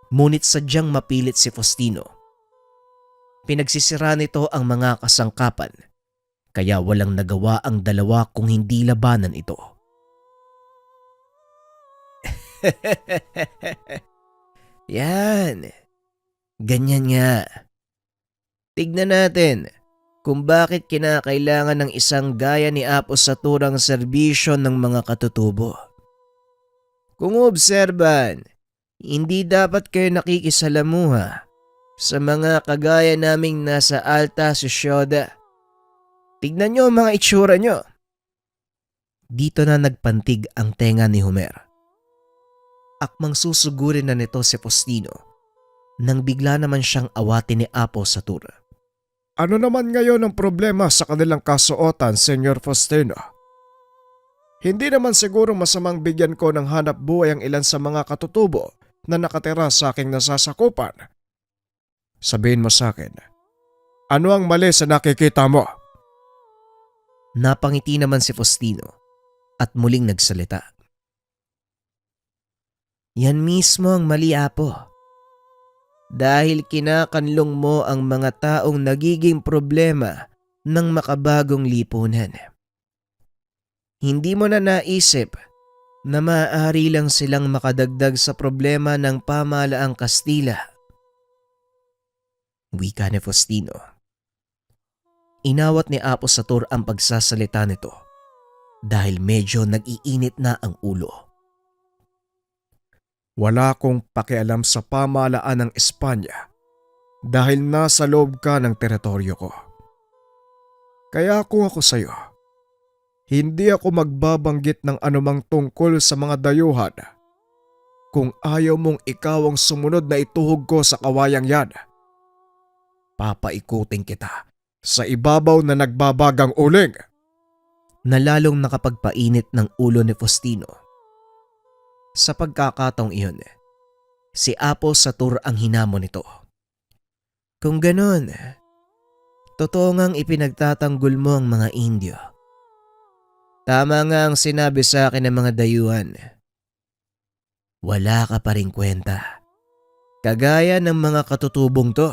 Speaker 1: ngunit sadyang mapilit si Postino. Pinagsisira nito ang mga kasangkapan, kaya walang nagawa ang dalawa kung hindi labanan ito. Yan. Ganyan nga. Tignan natin kung bakit kinakailangan ng isang gaya ni Apo Satur ang serbisyo ng mga katutubo. Kung obserban, hindi dapat kayo nakikisalamuha sa mga kagaya naming nasa alta sosyoda. Tignan nyo ang mga itsura nyo. Dito na nagpantig ang tenga ni Homer. Akmang susugurin na nito si Postino nang bigla naman siyang awatin ni Apo Satur.
Speaker 2: Ano naman ngayon ang problema sa kanilang kasuotan, Senyor Faustino? Hindi naman siguro masamang bigyan ko ng hanap buhay ang ilan sa mga katutubo na nakatira sa aking nasasakupan. Sabihin mo sa akin, ano ang mali sa nakikita mo?
Speaker 1: Napangiti naman si Faustino at muling nagsalita. Yan mismo ang mali, Apo. Dahil kinakanlong mo ang mga taong nagiging problema ng makabagong lipunan. Hindi mo na naisip na maaari lang silang makadagdag sa problema ng pamahalaang Kastila. Wika ni Faustino. Inawat ni Apo Satur ang pagsasalita nito dahil medyo nag-iinit na ang ulo.
Speaker 2: Wala akong pakialam sa pamahalaan ng Espanya dahil nasa loob ka ng teritoryo ko. Kaya kung ako sa'yo, hindi ako magbabanggit ng anumang tungkol sa mga dayuhan. Kung ayaw mong ikaw ang sumunod na ituhog ko sa kawayang yan, papaikutin kita sa ibabaw na nagbabagang uling.
Speaker 1: Na lalong nakapagpainit ng ulo ni Faustino. Sa pagkakataong iyon, si Apo Satur ang hinamon nito. Kung ganon, totoo ngang ipinagtatanggol mo ang mga Indio. Tama nga ang sinabi sa akin ng mga dayuhan. Wala ka pa rin kwenta. Kagaya ng mga katutubong to.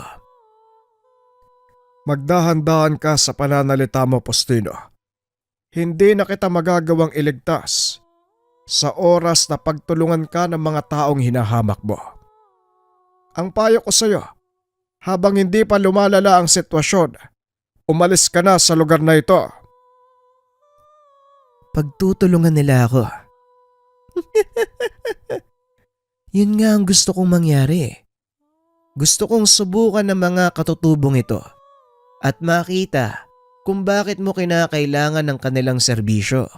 Speaker 2: Magdahan-dahan ka sa pananalita mo, Postino. Hindi na kita magagawang iligtas sa oras na pagtulungan ka ng mga taong hinahamak mo. Ang payo ko sa iyo, habang hindi pa lumalala ang sitwasyon, umalis ka na sa lugar na ito.
Speaker 1: Pagtutulungan nila ako. Yun nga ang gusto kong mangyari. Gusto kong subukan ng mga katutubong ito at makita kung bakit mo kinakailangan ng kanilang serbisyo.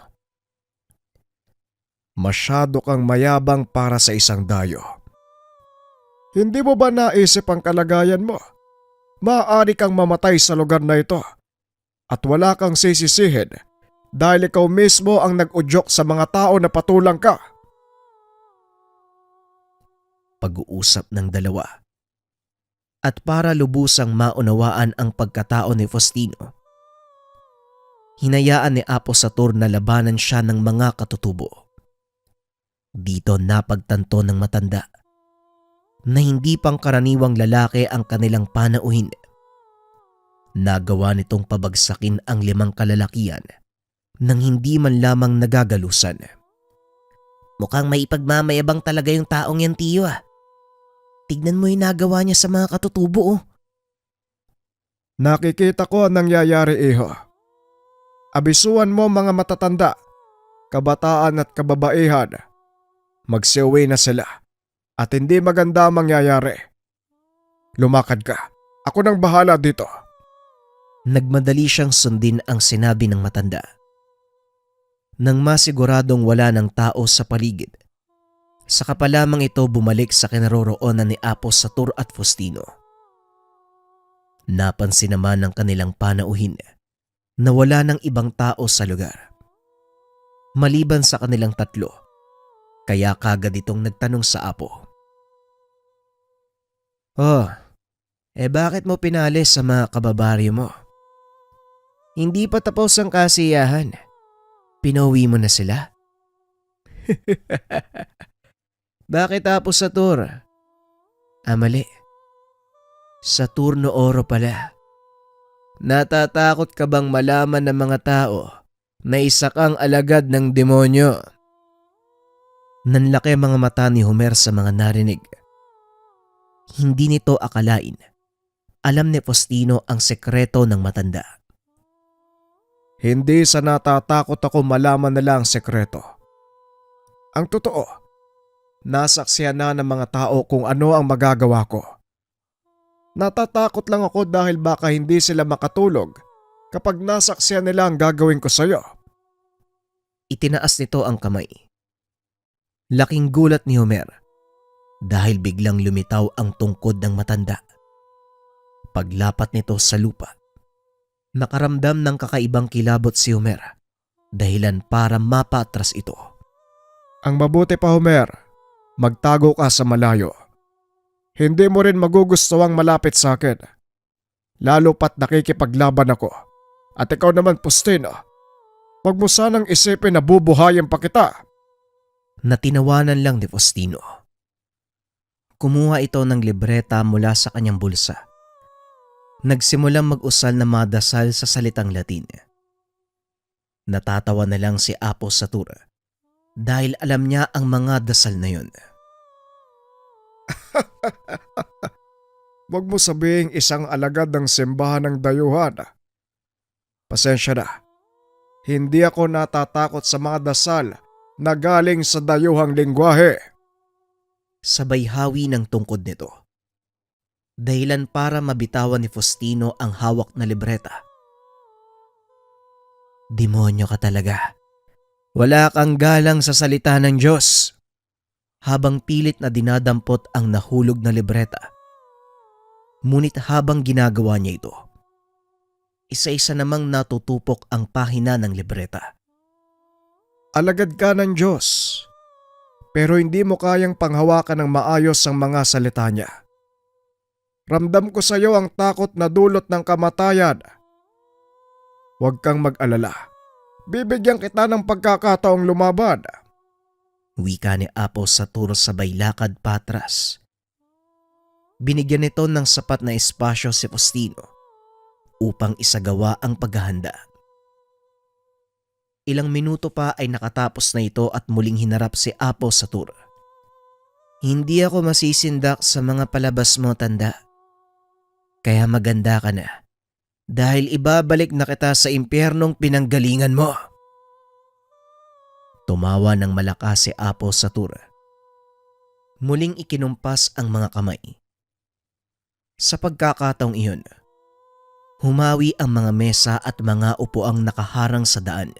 Speaker 2: Masyado kang mayabang para sa isang dayo. Hindi mo ba naisip ang kalagayan mo? Maaari kang mamatay sa lugar na ito at wala kang sisisihin dahil ikaw mismo ang nag-udyok sa mga tao na patulang ka.
Speaker 1: Pag-uusap ng dalawa. At para lubusang maunawaan ang pagkatao ni Faustino, hinayaan ni Apo Satur na labanan siya ng mga katutubo. Dito napagtanto ng matanda na hindi pangkaraniwang lalaki ang kanilang panauhin. Nagawa nitong pabagsakin ang 5 kalalakian nang hindi man lamang nagagalusan. Mukhang may ipagmamayabang talaga yung taong yan, Tiyo. Tignan mo yung nagawa niya sa mga katutubo.
Speaker 2: Nakikita ko ang nangyayari, iho. Abisuan mo mga matatanda, kabataan at kababaihan. Magsiuwi na sila at hindi maganda ang mangyayari. Lumakad ka. Ako nang bahala dito.
Speaker 1: Nagmadali siyang sundin ang sinabi ng matanda. Nang masiguradong wala ng tao sa paligid, saka pa lamang ito bumalik sa kinaroroonan ni Apos Satur at Faustino. Napansin naman ng kanilang panauhin na wala ng ibang tao sa lugar. Maliban sa kanilang tatlo, kaya kagad itong nagtanong sa apo. Oh, bakit mo pinalis sa mga kababaryo mo? Hindi pa tapos ang kasiyahan. Pinauwi mo na sila? Bakit Apos Satur? Mali. Saturno Oro pala. Natatakot ka bang malaman ng mga tao na isa kang alagad ng demonyo? Nanlaki mga mata ni Homer sa mga narinig. Hindi nito akalain. Alam ni Faustino ang sekreto ng matanda.
Speaker 2: Hindi sa natatakot ako malaman na lang ang sekreto. Ang totoo, nasaksihan na ng mga tao kung ano ang magagawa ko. Natatakot lang ako dahil baka hindi sila makatulog kapag nasaksihan nila ang gagawin ko sa'yo.
Speaker 1: Itinaas nito ang kamay. Laking gulat ni Homer dahil biglang lumitaw ang tungkod ng matanda. Paglapat nito sa lupa, nakaramdam ng kakaibang kilabot si Homer, dahilan para mapatras ito.
Speaker 2: Ang mabuti pa, Homer, magtago ka sa malayo. Hindi mo rin magugustuhang malapit sa akin. Lalo pat nakikipaglaban ako. At ikaw naman, Faustino, wag mo sanang isipin na bubuhayin pa kita.
Speaker 1: Natinawanan lang ni Faustino. Kumuha ito ng libreta mula sa kanyang bulsa. Nagsimulang mag-usal na madasal sa salitang Latin. Natatawa na lang si Apos Satur dahil alam niya ang mga dasal na yun.
Speaker 2: Wag mo sabihing isang alagad ng simbahan ng dayuhan. Pasensya na. Hindi ako natatakot sa mga dasal na galing sa dayuhang lingwahe.
Speaker 1: Sabay hawi ng tungkod nito. Dahilan para mabitawan ni Faustino ang hawak na libreta. Demonyo ka talaga. Wala kang galang sa salita ng Diyos. Habang pilit na dinadampot ang nahulog na libreta. Ngunit habang ginagawa niya ito, isa-isa namang natutupok ang pahina ng libreta.
Speaker 2: Alagad ka ng Diyos, pero hindi mo kayang panghawakan ng maayos ang mga salita niya. Ramdam ko sa iyo ang takot na dulot ng kamatayan. Huwag kang mag-alala. Bibigyan kita ng pagkakataong lumaban.
Speaker 1: Wika ni Apos Satur sabay lakad patras. Binigyan nito ng sapat na espasyo si Faustino upang isagawa ang paghahanda. Ilang minuto pa ay nakatapos na ito at muling hinarap si Apos Satur. Hindi ako masisindak sa mga palabas mo, tanda. Kaya maganda ka na dahil ibabalik na kita sa impyernong pinanggalingan mo. Tumawa ng malakas si Apos Satur. Muling ikinumpas ang mga kamay. Sa pagkakataong iyon, humawi ang mga mesa at mga upuang nakaharang sa daan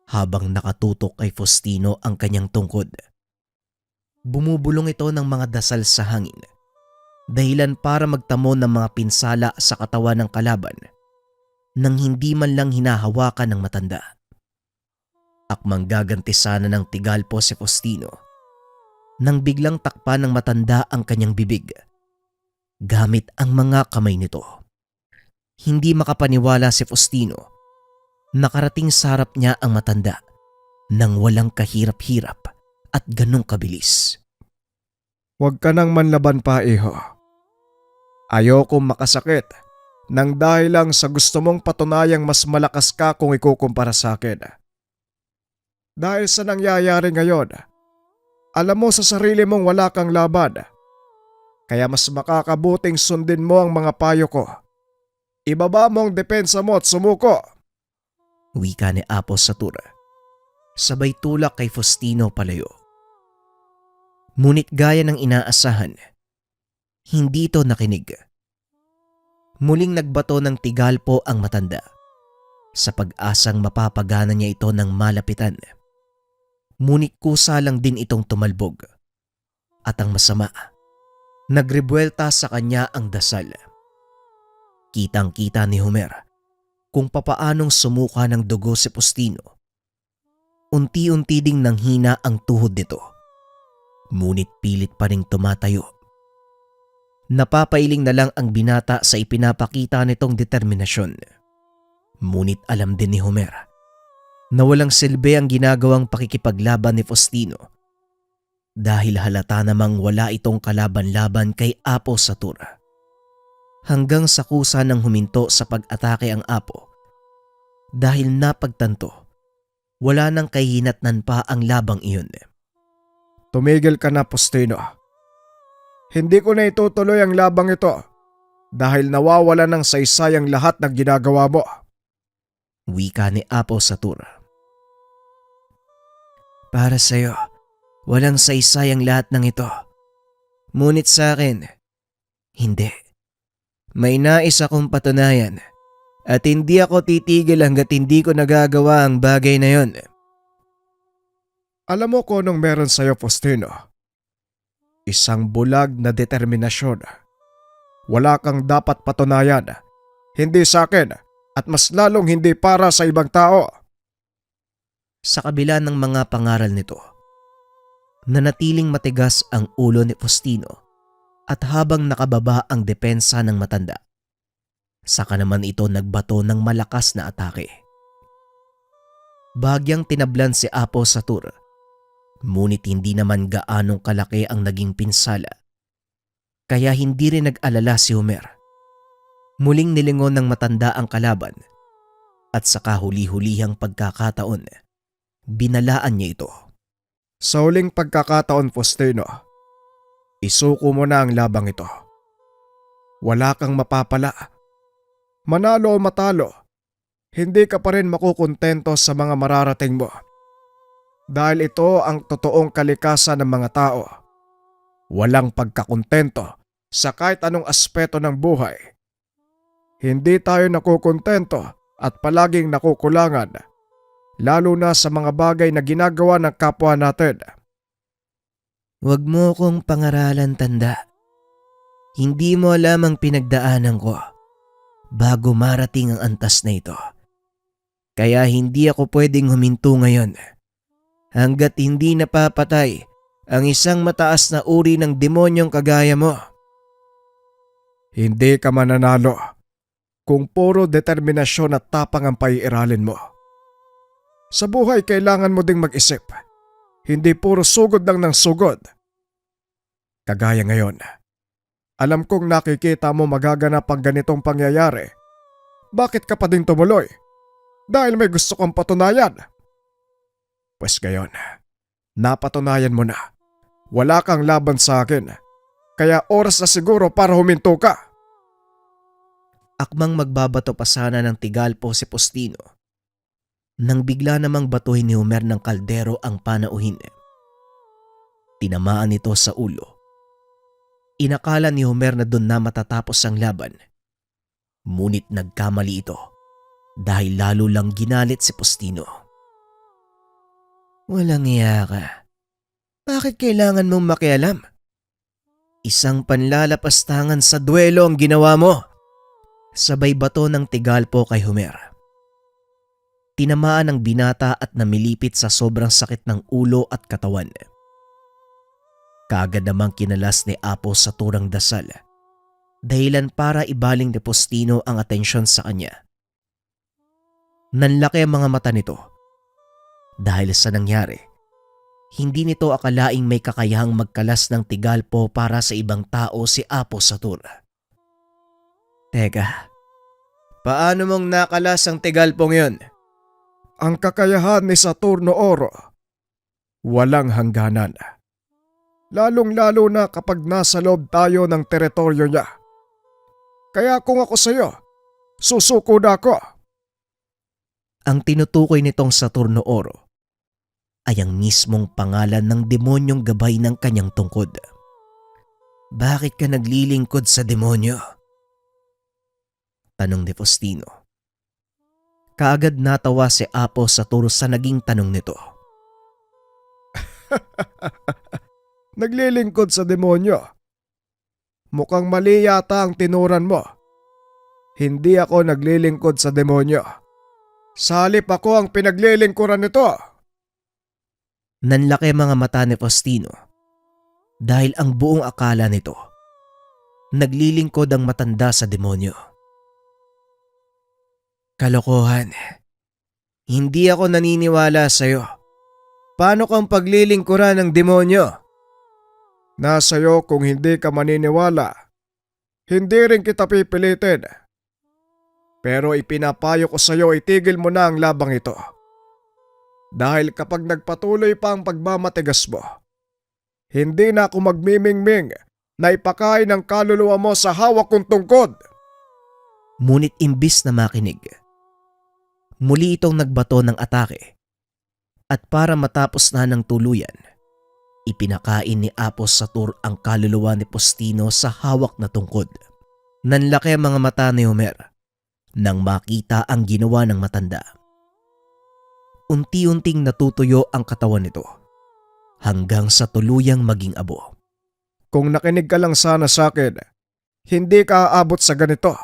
Speaker 1: habang nakatutok kay Faustino ang kanyang tungkod. Bumubulong ito ng mga dasal sa hangin, dahilan para magtamo ng mga pinsala sa katawan ng kalaban nang hindi man lang hinahawakan ng matanda. Akmang gaganti sana ng tigalpo si Faustino nang biglang takpan ng matanda ang kanyang bibig gamit ang mga kamay nito. Hindi makapaniwala si Faustino. Nakarating sa harap niya ang matanda nang walang kahirap-hirap at ganong kabilis.
Speaker 2: Huwag ka nang manlaban pa, iho. Ayokong makasakit nang dahil lang sa gusto mong patunayang mas malakas ka kung ikukumpara sa akin. Dahil sa nangyayari ngayon, alam mo sa sarili mong wala kang laban. Kaya mas makakabuting sundin mo ang mga payo ko. Ibaba mo ang depensa mo at sumuko.
Speaker 1: Wika ni Apo Satura, sabay tulak kay Faustino palayo. Ngunit gaya ng inaasahan, hindi ito nakinig. Muling nagbato ng tigalpo ang matanda sa pag-asang mapapagana niya ito ng malapitan. Ngunit kusa lang din itong tumalbog. At ang masama, nagrebuelta sa kanya ang dasal. Kitang-kita ni Homer kung papaanong sumuka ng dugo si Faustino. Unti-unti ding nanghina ang tuhod nito. Ngunit pilit pa ring tumatayo. Napapailing na lang ang binata sa ipinapakita nitong determinasyon. Ngunit alam din ni Homer na walang silbi ang ginagawang pakikipaglaban ni Faustino dahil halata namang wala itong kalaban-laban kay Apo Satura. Hanggang sa kusa ng huminto sa pag-atake ang Apo dahil napagtanto wala nang kahinatnan pa ang labang iyon.
Speaker 2: Tumigil ka na, Faustino. Hindi ko na itutuloy ang labang ito dahil nawawala ng saysay ang lahat ng ginagawa mo.
Speaker 1: Wika ni Apo Satura. Para sa'yo, walang saysay ang lahat ng ito. Ngunit sa akin, hindi. May nais akong patunayan at hindi ako titigil hanggat hindi ko nagagawa ang bagay na yon.
Speaker 2: Alam mo kung anong meron sa'yo, Faustino? Isang bulag na determinasyon. Wala kang dapat patunayan. Hindi sa akin at mas lalong hindi para sa ibang tao.
Speaker 1: Sa kabila ng mga pangaral nito, nanatiling matigas ang ulo ni Faustino at habang nakababa ang depensa ng matanda, saka naman ito nagbato ng malakas na atake. Bagyang tinablan si Apo Satura, ngunit hindi naman gaanong kalaki ang naging pinsala, kaya hindi rin nag-alala si Homer. Muling nilingon ng matanda ang kalaban at sa kahuli-hulihang pagkakataon, binalaan niya ito.
Speaker 2: Sa huling pagkakataon, Faustino, isuko mo na ang labang ito. Wala kang mapapala. Manalo o matalo, hindi ka pa rin makukontento sa mga mararating mo. Dahil ito ang totoong kalikasan ng mga tao. Walang pagkakontento sa kahit anong aspeto ng buhay. Hindi tayo nakukontento at palaging nakukulangan, lalo na sa mga bagay na ginagawa ng kapwa natin.
Speaker 1: Huwag mo kong pangaralan, tanda. Hindi mo alam ang pinagdaanan ko bago marating ang antas na ito. Kaya hindi ako pwedeng huminto ngayon hanggat hindi napapatay ang isang mataas na uri ng demonyong kagaya mo.
Speaker 2: Hindi ka mananalo kung puro determinasyon at tapang ang paiiralin mo. Sa buhay kailangan mo ding mag-isip. Hindi puro sugod lang ng sugod. Kagaya ngayon, alam kong nakikita mo magaganap ang ganitong pangyayari. Bakit ka pa din tumuloy? Dahil may gusto kong patunayan. Pues ngayon, napatunayan mo na. Wala kang laban sa akin. Kaya oras na siguro para huminto ka.
Speaker 1: Akmang magbabato pa sana ng tigalpo si Faustino nang bigla namang batuhin ni Homer ng kaldero ang panauhin. Tinamaan ito sa ulo. Inakala ni Homer na doon na matatapos ang laban. Ngunit nagkamali ito dahil lalo lang ginalit si Faustino. Walang iya ka. Bakit kailangan mong makialam? Isang panlalapastangan sa duelo ang ginawa mo. Sabay bato ng tigalpo kay Homer. Tinamaan ang binata at namilipit sa sobrang sakit ng ulo at katawan. Kaagad namang kinalas ni Apo sa turang dasal, dahilan para ibaling ni Faustino ang atensyon sa kanya. Nanlaki ang mga mata nito. Dahil sa nangyari, hindi nito akalaing may kakayahang magkalas ng tigalpo para sa ibang tao si Apo Satura. Teka, paano mong nakalas ang tigalpong yon?
Speaker 2: Ang kakayahan ni Saturno Oro, walang hangganan. Lalong-lalo na kapag nasa loob tayo ng teritoryo niya. Kaya kung ako sa'yo, susuko na ako.
Speaker 1: Ang tinutukoy nitong Saturno Oro ay ang mismong pangalan ng demonyong gabay ng kanyang tungkod. Bakit ka naglilingkod sa demonyo? Tanong ni Faustino. Kaagad natawa si Apo Satur sa naging tanong nito.
Speaker 2: Naglilingkod sa demonyo. Mukhang mali yata ang tinuran mo. Hindi ako naglilingkod sa demonyo. Sa halip ako ang pinaglilingkuran nito.
Speaker 1: Nanlaki mga mata ni Faustino dahil ang buong akala nito, naglilingkod ang matanda sa demonyo. Kalokohan. Hindi ako naniniwala sa'yo. Paano kang paglilingkuran ng demonyo?
Speaker 2: Nasa'yo kung hindi ka maniniwala. Hindi rin kita pipilitin. Pero ipinapayo ko sa'yo itigil mo na ang labang ito. Dahil kapag nagpatuloy pa ang pagmamatigas mo, hindi na ako magmimingming na ipakain ang kaluluwa mo sa hawak kong tungkod.
Speaker 1: Ngunit imbis na makinig, muli itong nagbato ng atake at para matapos na ng tuluyan, ipinakain ni Apos Satur ang kaluluwa ni Faustino sa hawak na tungkod. Nanlaki ang mga mata ni Homer nang makita ang ginawa ng matanda. Unti-unting natutuyo ang katawan nito hanggang sa tuluyang maging abo.
Speaker 2: Kung nakinig ka lang sana sa akin, hindi ka aabot sa ganito.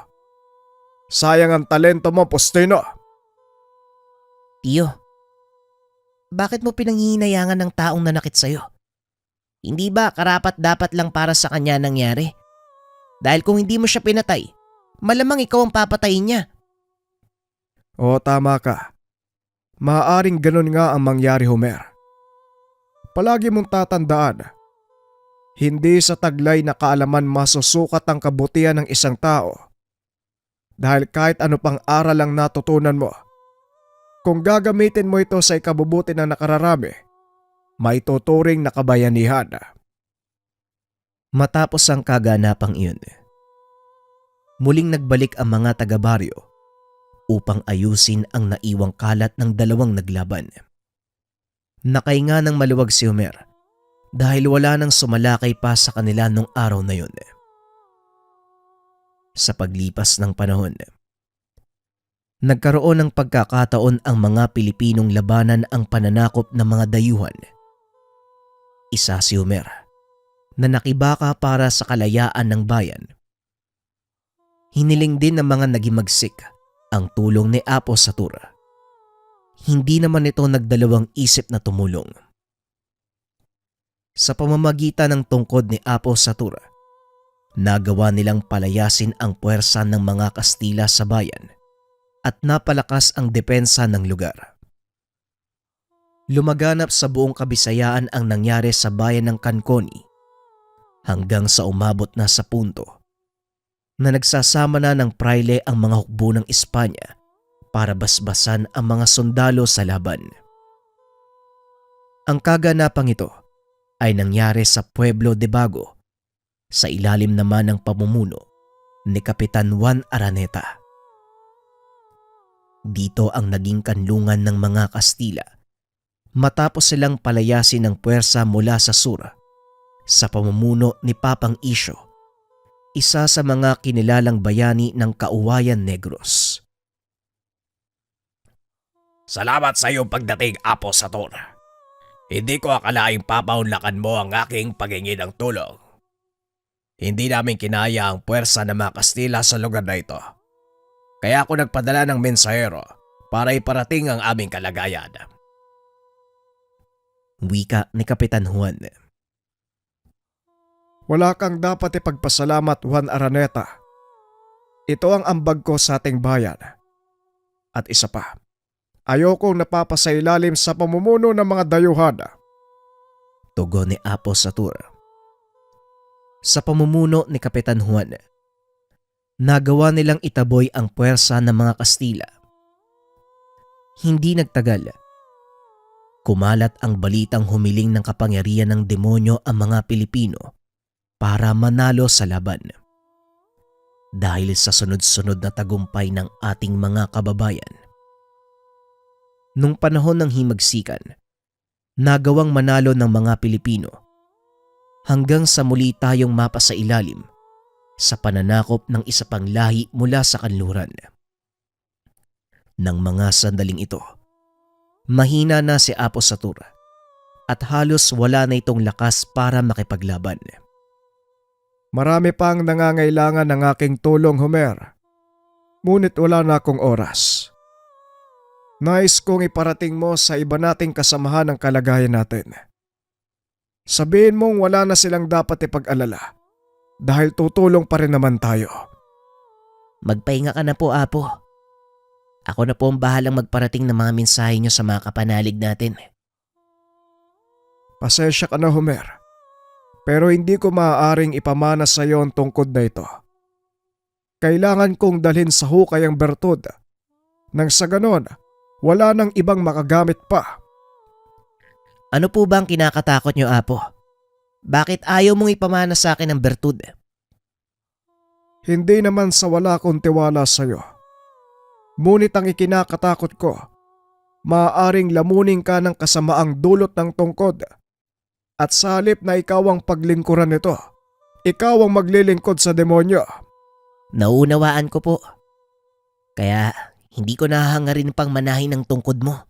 Speaker 2: Sayang ang talento mo, Faustino.
Speaker 4: Tiyo, bakit mo pinanghihinayangan ng taong nanakit sa'yo? Hindi ba karapat dapat lang para sa kanya nangyari? Dahil kung hindi mo siya pinatay, malamang ikaw ang papatayin niya.
Speaker 2: Oo, tama ka. Maaaring ganun nga ang mangyari, Homer. Palagi mong tatandaan, hindi sa taglay na kaalaman masusukat ang kabutihan ng isang tao. Dahil kahit ano pang aral ang natutunan mo, kung gagamitin mo ito sa ikabubuti ng nakararami, may tuturing na kabayanihan.
Speaker 1: Matapos ang kaganapang iyon, muling nagbalik ang mga taga-baryo upang ayusin ang naiwang kalat ng dalawang naglaban. Nakahinga ng maluwag si Homer dahil wala nang sumalakay pa sa kanila nung araw na yun. Sa paglipas ng panahon, nagkaroon ng pagkakataon ang mga Pilipinong labanan ang pananakop ng mga dayuhan. Isa si Homer na nakibaka para sa kalayaan ng bayan. Hiniling din ng mga nagimagsik ang tulong ni Apos Satur. Hindi naman ito nagdalawang isip na tumulong. Sa pamamagitan ng tungkod ni Apos Satur, nagawa nilang palayasin ang puwersa ng mga Kastila sa bayan at napalakas ang depensa ng lugar. Lumaganap sa buong Kabisayaan ang nangyari sa bayan ng Canconi hanggang sa umabot na sa punto na nagsasama na ng praile ang mga hukbo ng Espanya para basbasan ang mga sundalo sa laban. Ang kaganapang ito ay nangyari sa Pueblo de Bago sa ilalim naman ng pamumuno ni Kapitan Juan Araneta. Dito ang naging kanlungan ng mga Kastila matapos silang palayasin ng puwersa mula sa sur sa pamumuno ni Papang Isyo, isa sa mga kinilalang bayani ng Kauwayan Negros.
Speaker 5: Salamat sa iyong pagdating, Apos Satur. Hindi ko akalaing papaunlakan mo ang aking paghingi ng tulong. Hindi namin kinaya ang puwersa ng mga Kastila sa lugar na ito. Kaya ako nagpadala ng mensahero para iparating ang aming kalagayan.
Speaker 1: Wika ni Kapitan Juan.
Speaker 2: Wala kang dapat ipagpasalamat, Juan Araneta. Ito ang ambag ko sa ating bayan. At isa pa, ayokong napapasailalim sa pamumuno ng mga dayuhan.
Speaker 1: Tugon ni Apos Satur. Sa pamumuno ni Kapitan Juan, nagawa nilang itaboy ang puwersa ng mga Kastila. Hindi nagtagal, kumalat ang balitang humiling ng kapangyarihan ng demonyo ang mga Pilipino para manalo sa laban. Dahil sa sunod-sunod na tagumpay ng ating mga kababayan, Nung panahon ng himagsikan, nagawang manalo ng mga Pilipino hanggang sa muli tayong mapasailalim sa pananakop ng isa pang lahi mula sa kanluran. Nang mga sandaling ito, mahina na si Apo Satur at halos wala na itong lakas para makipaglaban.
Speaker 2: Marami pang nangangailangan ng aking tulong, Homer. Ngunit wala na akong oras. Nais kong iparating mo sa iba nating kasamahan ang kalagayan natin. Sabihin mong wala na silang dapat ipag-alala dahil tutulong pa rin naman tayo.
Speaker 4: Magpahinga ka na po, Apo. Ako na po ang bahalang magparating ng mga mensahe niyo sa mga kapanalig natin.
Speaker 2: Pasensya ka na, Homer. Pero hindi ko maaaring ipamana sa iyo ang tungkod na ito. Kailangan kong dalhin sa hukay ang bertud. Nang sa ganon, wala nang ibang makagamit pa.
Speaker 4: Ano po ba ang kinakatakot niyo, Apo? Bakit ayaw mong ipamana sa akin ang bertud?
Speaker 2: Hindi naman sa wala akong tiwala sa iyo. Ngunit ang ikinakatakot ko, maaaring lamunin ka ng kasamaang dulot ng tungkod. At sa halip na ikaw ang paglingkuran nito, ikaw ang maglilingkod sa demonyo.
Speaker 4: Nauunawaan ko po. Kaya hindi ko nahahangarin pang manahin ang tungkod mo.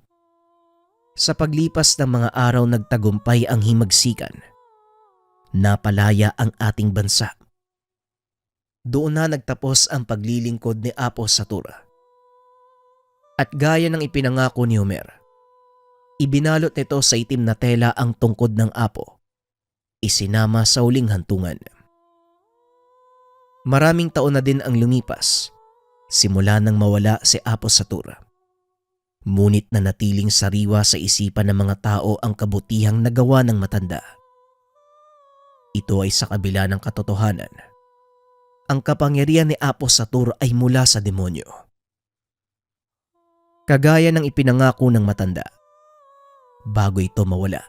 Speaker 1: Sa paglipas ng mga araw nagtagumpay ang himagsikan. Napalaya ang ating bansa. Doon na nagtapos ang paglilingkod ni Apo Satur. At gaya ng ipinangako ni Homer, ibinalot nito sa itim na tela ang tungkod ng Apo. Isinama sa huling hantungan. Maraming taon na din ang lumipas simula nang mawala si Apo Satur. Ngunit nanatiling sariwa sa isipan ng mga tao ang kabutihang nagawa ng matanda. Ito ay sa kabila ng katotohanan. Ang kapangyarihan ni Apo Satur ay mula sa demonyo. Kagaya ng ipinangako ng matanda, bago ito mawala,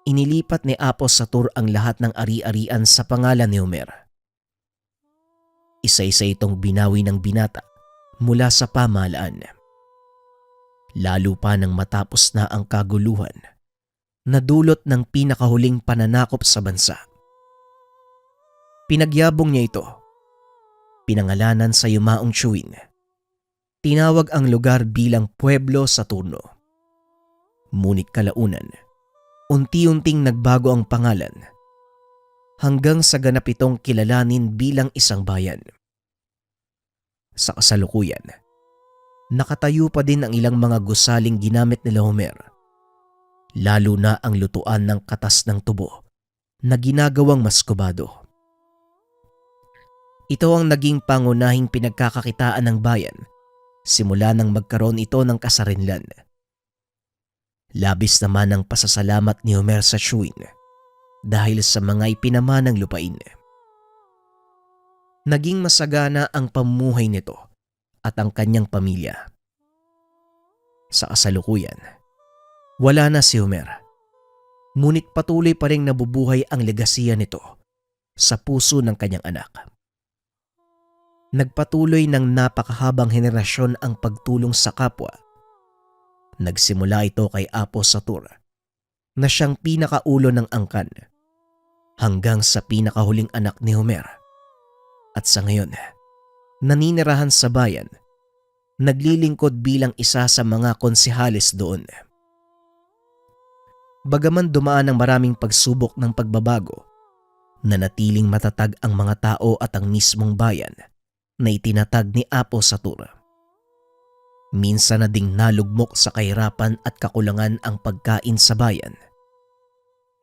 Speaker 1: inilipat ni Apo Satur ang lahat ng ari-arian sa pangalan ni Homer. Isa-isa itong binawi ng binata mula sa pamahalaan. Lalo pa nang matapos na ang kaguluhan na dulot ng pinakahuling pananakop sa bansa. Pinagyabong niya ito. Pinangalanan sa yumaong Chewin. Tinawag ang lugar bilang Pueblo Saturno. Ngunit kalaunan, unti-unting nagbago ang pangalan hanggang sa ganap itong kilalanin bilang isang bayan. Sa kasalukuyan, nakatayo pa din ang ilang mga gusaling ginamit nila Homer, lalo na ang lutuan ng katas ng tubo na ginagawang maskobado. Ito ang naging pangunahing pinagkakakitaan ng bayan simula nang magkaroon ito ng kasarinlan. Labis naman ang pasasalamat ni Homer sa Chewin dahil sa mga ipinamanang lupain. Naging masagana ang pamumuhay nito at ang kanyang pamilya. Sa kasalukuyan, wala na si Homer. Ngunit patuloy pa ring nabubuhay ang legasiya nito sa puso ng kanyang anak. Nagpatuloy ng napakahabang henerasyon ang pagtulong sa kapwa. Nagsimula ito kay Apo Satur na siyang pinakaulo ng angkan hanggang sa pinakahuling anak ni Homer. At sa ngayon, naninirahan sa bayan, naglilingkod bilang isa sa mga konsehales doon. Bagaman dumaan ang maraming pagsubok ng pagbabago, nanatiling matatag ang mga tao at ang mismong bayan na itinatag ni Apo Satur. Minsan na ding nalugmok sa kahirapan at kakulangan ang pagkain sa bayan.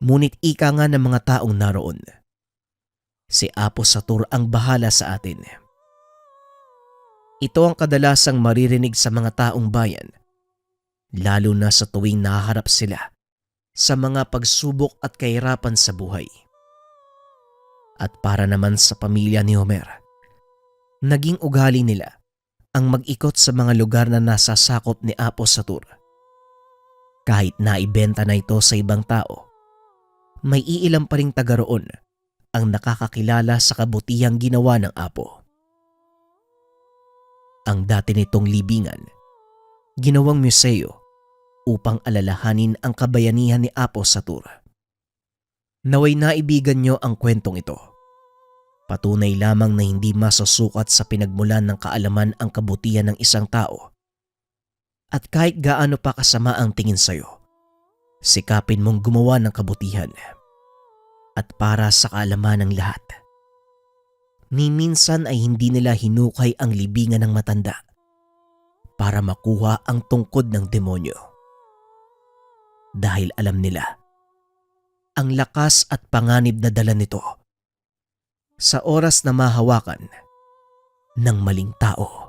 Speaker 1: Ngunit ika nga ng mga taong naroon, si Apo Satur ang bahala sa atin. Ito ang kadalasang maririnig sa mga taong bayan, lalo na sa tuwing nahaharap sila sa mga pagsubok at kahirapan sa buhay. At para naman sa pamilya ni Homer, naging ugali nila ang mag-ikot sa mga lugar na nasasakop ni Apo Satur. Kahit naibenta na ito sa ibang tao, may iilang pa ring taga roon ang nakakakilala sa kabutihang ginawa ng Apo. Ang dati nitong libingan, ginawang museo upang alalahanin ang kabayanihan ni Apo Satur. Naway naibigan nyo ang kwentong ito. Patunay lamang na hindi masasukat sa pinagmulan ng kaalaman ang kabutihan ng isang tao. At kahit gaano pa kasama ang tingin sa'yo, sikapin mong gumawa ng kabutihan at para sa kaalaman ng lahat. Ni minsan ay hindi nila hinukay ang libingan ng matanda para makuha ang tungkod ng demonyo. Dahil alam nila ang lakas at panganib na dala nito sa oras na mahawakan ng maling tao.